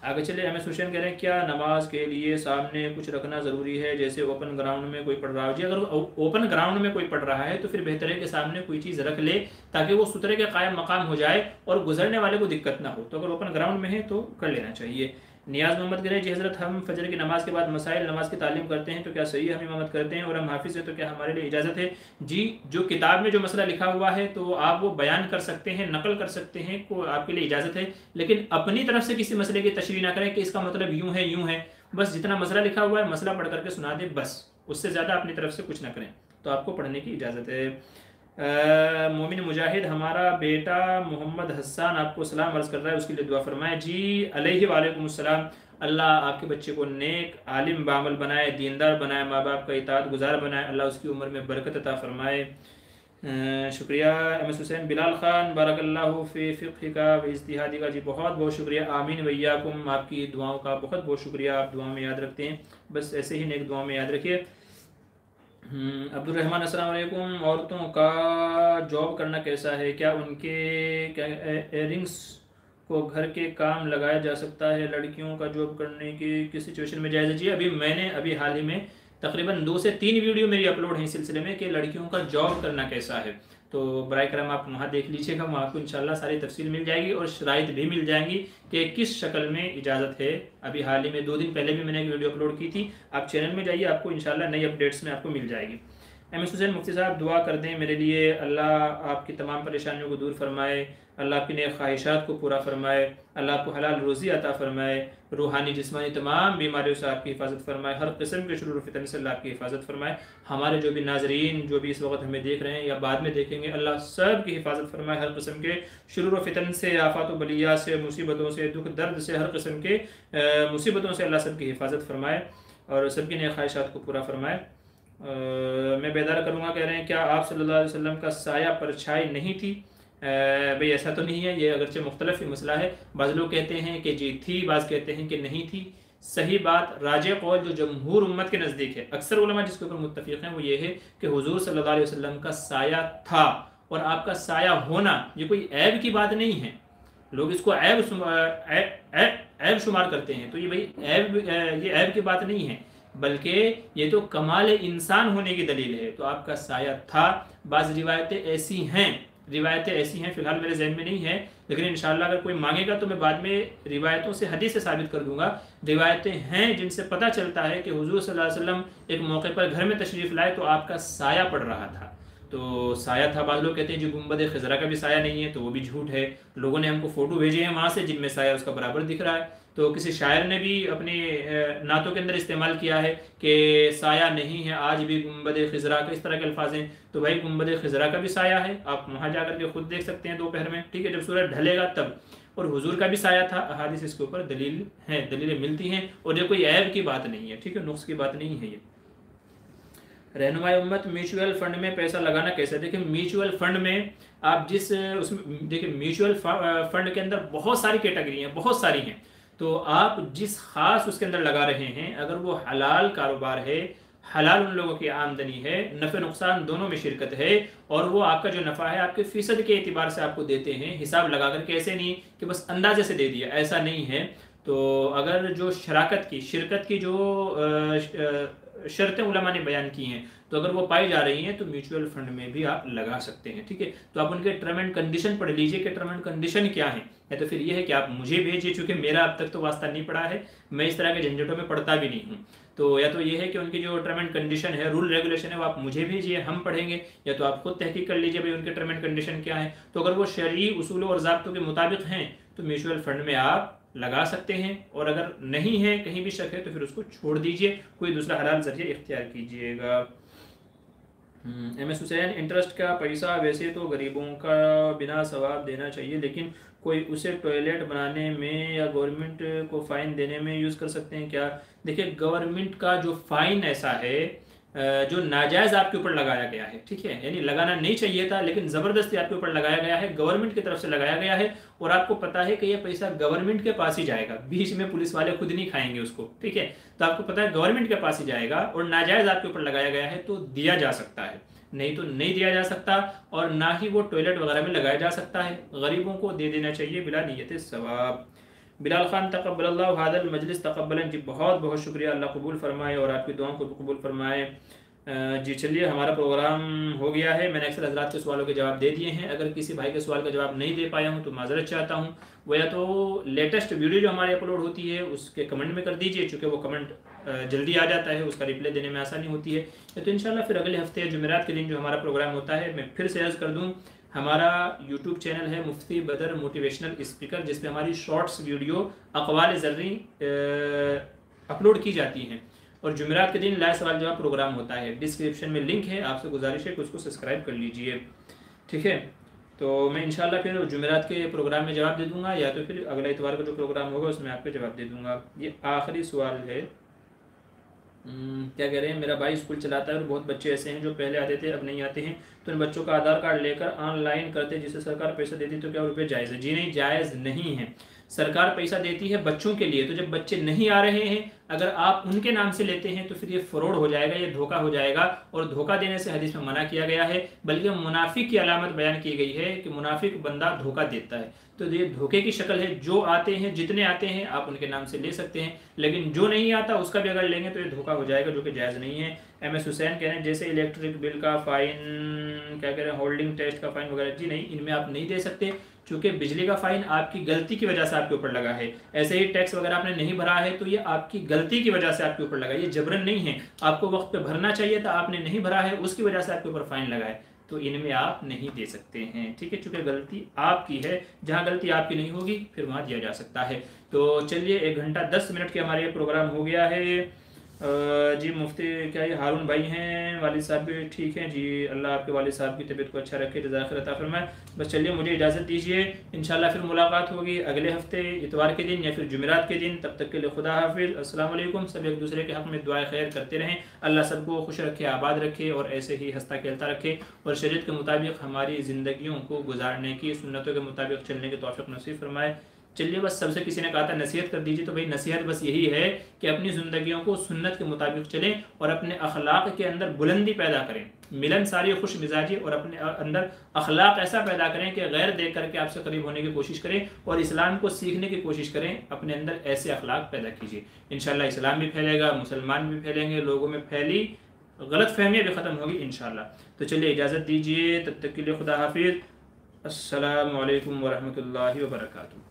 आगे चले, MS हुसैन कह रहे हैं क्या नमाज के लिए सामने कुछ रखना ज़रूरी है, जैसे ओपन ग्राउंड में कोई पढ़ रहा हो। जी, अगर ओपन ग्राउंड में कोई पढ़ रहा है तो फिर बेहतर है कि सामने कोई चीज़ रख ले, ताकि वो सुतरे के कायम मकाम हो जाए और गुजरने वाले को दिक्कत ना हो। तो अगर ओपन ग्राउंड में है तो कर लेना चाहिए। नियाज़ मोहम्मद कह रहे हैं जी हज़रत, हम फजर की नमाज़ के बाद मसाइल नमाज की तालीम करते हैं तो क्या सही है, हम इमामत करते हैं और हम हाफिज़ हैं तो क्या हमारे लिए इजाज़त है? जी, जो किताब में जो मसला लिखा हुआ है तो आप वो बयान कर सकते हैं, नकल कर सकते हैं, को आपके लिए इजाज़त है, लेकिन अपनी तरफ से किसी मसले की तशरीह ना करें कि इसका मतलब यूँ है यूँ है। बस जितना मसला लिखा हुआ है मसला पढ़ करके सुना दें, बस उससे ज़्यादा अपनी तरफ से कुछ ना करें, तो आपको पढ़ने की इजाज़त है। मोमिन मुजाहिद, हमारा बेटा मोहम्मद हसन आपको सलाम अर्ज़ कर रहा है, उसके लिए दुआ फरमाए। जी अलैहि वालेकुम सलाम। अल्लाह आपके बच्चे को नेक आलिम बामल बनाए, दीनदार बनाए, माँ बाप का इताअत गुजार बनाए, अल्लाह उसकी उम्र में बरकत अता फरमाए। शुक्रिया एम एस हुसैन। बिलाल ख़ान, बारकल्लाहु फ़ी फ़िक़्हि का व इज्तिहादी का, जी बहुत बहुत शुक्रिया। आमीन वैयाकुम, आपकी दुआओं का बहुत बहुत शुक्रिया, आप दुआ में याद रखते हैं, बस ऐसे ही नेक दुआ में याद रखिए। अब्दुल रहमान, अस्सलाम वालेकुम। औरतों का जॉब करना कैसा है, क्या उनके एयरिंग्स को घर के काम लगाया जा सकता है? लड़कियों का जॉब करने की किस सिचुएशन में जायज़ है? जी अभी हाल ही में तकरीबन 2 से 3 वीडियो मेरी अपलोड हैं इस सिलसिले में कि लड़कियों का जॉब करना कैसा है, तो बराए करम आप वहाँ देख लीजिएगा, वहाँ आपको इंशाल्लाह सारी तफसील मिल जाएगी और शराइत भी मिल जाएंगी कि किस शक्ल में इजाज़त है। अभी हाल ही में 2 दिन पहले भी मैंने एक वीडियो अपलोड की थी, आप चैनल में जाइए, आपको इंशाल्लाह नई अपडेट्स में आपको मिल जाएगी। एम एस हुसैन मुफ्ती साहब, दुआ कर दें मेरे लिए, अल्लाह आपकी तमाम परेशानियों को दूर फरमाए, अल्लाह आपकी नेक ख्वाहिशात को पूरा फरमाए, अल्लाह आपको हलाल रोज़ी अता फरमाए, रूहानी जिस्मानी तमाम बीमारियों से आपकी हिफाजत फरमाए, हर किस्म के शुरूर फितन से अल्लाह आपकी हिफाजत फरमाए। हमारे जो भी नाजरीन जो भी इस वक्त हमें देख रहे हैं या बाद में देखेंगे, अल्लाह सब की हिफाजत फरमाए, हर किस्म के शुरूर फितन से, आफात बलिया से, मुसीबतों से, दुख दर्द से, हर किस्म के मुसीबतों से अल्लाह सब की हिफाजत फरमाए और सबकी नेक ख्वाहिशात को पूरा फरमाए। मैं बेदार करूँगा, कह रहे हैं क्या आप सल्लल्लाहु अलैहि वसल्लम का साया परछाई नहीं थी? भाई ऐसा तो नहीं है, ये अगरचे मुख्तलिफ ही मसला है, बाज़ लोग कहते हैं कि जी थी, बाज़ कहते हैं कि नहीं थी। सही बात राजे कौल जो जमहूर उम्मत के नज़दीक है, अक्सर उलमा जिसके ऊपर मुत्तफ़िक़ हैं, वो ये है कि हुज़ूर सल्लल्लाहु अलैहि वसल्लम का साया था, और आपका साया होना ये कोई ऐब की बात नहीं है। लोग इसको ऐब शुमार करते हैं, तो ये भाई ये ऐब की बात नहीं है, बल्कि ये तो कमाल इंसान होने की दलील है। तो आपका साया था। बाज़ रिवायतें ऐसी हैं, फ़िलहाल मेरे जहन में नहीं है, लेकिन इंशाल्लाह अगर कोई मांगेगा तो मैं बाद में रिवायतों से, हदीस से साबित कर दूंगा। रिवायतें हैं जिनसे पता चलता है कि हुजूर सल्लल्लाहु अलैहि वसल्लम एक मौके पर घर में तशरीफ़ लाए तो आपका साया पड़ रहा था, तो साया था। बाद लोग कहते हैं जी गुंबद खिजरा का भी साया नहीं है, तो वो भी झूठ है। लोगों ने हमको फ़ोटो भेजे हैं वहाँ से जिनमें साया उसका बराबर दिख रहा है। तो किसी शायर ने भी अपने नातों के अंदर इस्तेमाल किया है कि साया नहीं है आज भी गुंबद खिजरा का, इस तरह के अल्फाज हैं। तो भाई गुंबद खिजरा का भी साया है, आप वहाँ जाकर के खुद देख सकते हैं दोपहर में, ठीक है, जब सूरज ढलेगा तब। और हुजूर का भी साया था, अहादीस इसके ऊपर दलीलें मिलती हैं, और ये कोई ऐब की बात नहीं है, ठीक है, नुक्स की बात नहीं है ये। रहनुमाई उम्मत, म्यूचुअल फंड में पैसा लगाना कैसे? देखिए म्यूचुअल फंड में आप जिस उसमें देखिए, म्यूचुअल फंड के अंदर बहुत सारी कैटेगरी हैं, बहुत सारी हैं। तो आप जिस खास उसके अंदर लगा रहे हैं, अगर वो हलाल कारोबार है, हलाल उन लोगों की आमदनी है, नफ़े नुकसान दोनों में शिरकत है, और वो आपका जो नफ़ा है आपके फ़ीसद के एतबार से आपको देते हैं, हिसाब लगा करके, ऐसे नहीं कि बस अंदाजे से दे दिया, ऐसा नहीं है। तो अगर जो शिरकत की जो शर्तें उलमा ने बयान की हैं, तो अगर वो पाई जा रही हैं तो म्यूचुअल फंड में भी आप लगा सकते हैं, ठीक है। तो आप उनके टर्म एंड कंडीशन पढ़ लीजिए कि टर्म एंड कंडीशन क्या है, या तो फिर ये है कि आप मुझे भेजिए, चूँकि मेरा अब तक तो वास्ता नहीं पड़ा है, मैं इस तरह के झंझटों में पढ़ता भी नहीं हूँ। तो या तो ये है कि उनकी जो टर्म एंड कंडीशन है, रूल रेगुलेशन है, वो आप मुझे भेजिए, हम पढ़ेंगे, या तो आप खुद तहकीक कर लीजिए भाई उनके टर्म एंड कंडीशन क्या है। तो अगर वो शरई उसूलों और ज़ाब्तों के मुताबिक हैं तो म्यूचुअल फंड में आप लगा सकते हैं, और अगर नहीं है, कहीं भी शक है, तो फिर उसको छोड़ दीजिए, कोई दूसरा हलाल जरिया इख्तियार कीजिएगा। एम एस हुसैन, इंटरेस्ट का पैसा वैसे तो गरीबों का बिना सवाब देना चाहिए, लेकिन कोई उसे टॉयलेट बनाने में या गवर्नमेंट को फ़ाइन देने में यूज़ कर सकते हैं क्या? देखिए गवर्नमेंट का जो फ़ाइन ऐसा है जो नाजायज़ आपके ऊपर लगाया गया है, ठीक है, यानी लगाना नहीं चाहिए था, लेकिन ज़बरदस्ती आपके ऊपर लगाया गया है, गवर्नमेंट की तरफ से लगाया गया है, और आपको पता है कि ये पैसा गवर्नमेंट के पास ही जाएगा, बीच में पुलिस वाले खुद नहीं खाएंगे उसको, ठीक है। तो आपको पता है गवर्नमेंट के पास ही जाएगा, और नाजायज़ आपके ऊपर लगाया गया है तो दिया जा सकता है, नहीं तो नहीं दिया जा सकता, और ना ही वो टॉयलेट वगैरह में लगाया जा सकता है। गरीबों को दे देना चाहिए बिला नीयत सवाब। बिलाल खान, तक़ब्बलल्लाहु हाज़ल मजलिस तक़ब्बलन, जी बहुत बहुत शुक्रिया, अल्लाह कबूल फरमाए और आपकी दुआओं को कबूल फरमाए। जी चलिए, हमारा प्रोग्राम हो गया है। मैंने अक्सर हजरात के सवालों के जवाब दे दिए हैं। अगर किसी भाई के सवाल का जवाब नहीं दे पाया हूँ तो माजरत चाहता हूँ। वो या तो लेटेस्ट वीडियो जो हमारी अपलोड होती है उसके कमेंट में कर दीजिए, चूँकि वो कमेंट जल्दी आ जाता है, उसका रिप्लाई देने में आसानी होती है। तो इंशाल्लाह फिर अगले हफ्ते जुमेरात के दिन जो हमारा प्रोग्राम होता है, मैं फिर से अर्ज़ कर दूँ, हमारा यूट्यूब चैनल है मुफ्ती बदर मोटिवेशनल स्पीकर, जिसमें हमारी शॉर्ट्स वीडियो अक़वाल ज़र्री अपलोड की जाती हैं। और जुमेरात के दिन लाइव सवाल जवाब प्रोग्राम होता है। डिस्क्रिप्शन में लिंक है, आपसे गुजारिश है कि उसको सब्सक्राइब कर लीजिए। ठीक है, तो मैं इंशाल्लाह फिर जुमेरात के प्रोग्राम में जवाब दे दूंगा, या तो फिर अगले इतवार का जो प्रोग्राम होगा उसमें आपको जवाब दे दूंगा। ये आखिरी सवाल है। क्या कह रहे हैं, मेरा भाई स्कूल चलाता है और बहुत बच्चे ऐसे हैं जो पहले आते थे अब नहीं आते हैं, तो इन बच्चों का आधार कार्ड लेकर ऑनलाइन करते जिससे सरकार पैसा देती, तो क्या रुपये जायज़ है? जी नहीं, जायज़ नहीं है। सरकार पैसा देती है बच्चों के लिए, तो जब बच्चे नहीं आ रहे हैं अगर आप उनके नाम से लेते हैं तो फिर ये फ्रॉड हो जाएगा, ये धोखा हो जाएगा। और धोखा देने से हदीस में मना किया गया है, बल्कि मुनाफिक की अलामत बयान की गई है कि मुनाफिक बंदा धोखा देता है। तो ये धोखे की शक्ल है। जो आते हैं, जितने आते हैं आप उनके नाम से ले सकते हैं, लेकिन जो नहीं आता उसका भी अगर लेंगे तो ये धोखा हो जाएगा, जो कि जायज़ नहीं है। MS हुसैन कह रहे हैं जैसे इलेक्ट्रिक बिल का फ़ाइन, क्या कह रहे हैं, होल्डिंग टेस्ट का फ़ाइन वगैरह, जी नहीं, इनमें आप नहीं दे सकते, क्योंकि बिजली का फ़ाइन आपकी गलती की वजह से आपके ऊपर लगा है। ऐसे ही टैक्स वगैरह आपने नहीं भरा है तो ये आपकी गलती की वजह से आपके ऊपर लगा है, ये जबरन नहीं है। आपको वक्त पे भरना चाहिए था, आपने नहीं भरा है, उसकी वजह से आपके ऊपर फ़ाइन लगा है, तो इनमें आप नहीं दे सकते हैं। ठीक है, चूँकि गलती आपकी है, जहाँ गलती आपकी नहीं होगी फिर वहाँ दिया जा सकता है। तो चलिए, 1 घंटा 10 मिनट के हमारे ये प्रोग्राम हो गया है। जी मुफ्ती, क्या ये हारून भाई हैं? वालिद साहब भी ठीक हैं जी, अल्लाह आपके वालिद साहब की तबीयत को अच्छा रखे, जज़ाक अता फरमाए। बस चलिए, मुझे इजाज़त दीजिए, इंशाल्लाह फिर मुलाकात होगी अगले हफ्ते इतवार के दिन या फिर जुमेरात के दिन। तब तक के लिए खुदा हाफिज़, अस्सलाम वालेकुम। सब एक दूसरे के हक़ में दुआ खैर करते रहें। अल्लाह सबको खुश रखे, आबाद रखे और ऐसे ही हंसता खेलता रखे, और शरीयत के मुताबिक हमारी ज़िंदगियों को गुजारने की, सुन्नतों के मुताबिक चलने की तौफ़ीक़ नसीब फरमाए। चलिए, बस सबसे किसी ने कहा था नसीहत कर दीजिए, तो भाई नसीहत बस यही है कि अपनी ज़िंदगियों को सुन्नत के मुताबिक चलें और अपने अखलाक के अंदर बुलंदी पैदा करें, मिलनसारी खुश मिजाजी, और अपने अंदर अखलाक ऐसा पैदा करें कि गैर देख करके आपसे करीब होने की कोशिश करें और इस्लाम को सीखने की कोशिश करें। अपने अंदर ऐसे अखलाक पैदा कीजिए, इंशाल्लाह इस्लाम भी फैलेगा, मुसलमान भी फैलेंगे, लोगों में फैली गलत फहमियाँ भी ख़त्म होगी इंशाल्लाह। तो चलिए, इजाज़त दीजिए, तब तक के लिए खुदा हाफिज़। अस्सलामु अलैकुम वरहमतुल्लाहि वबरकातुहू।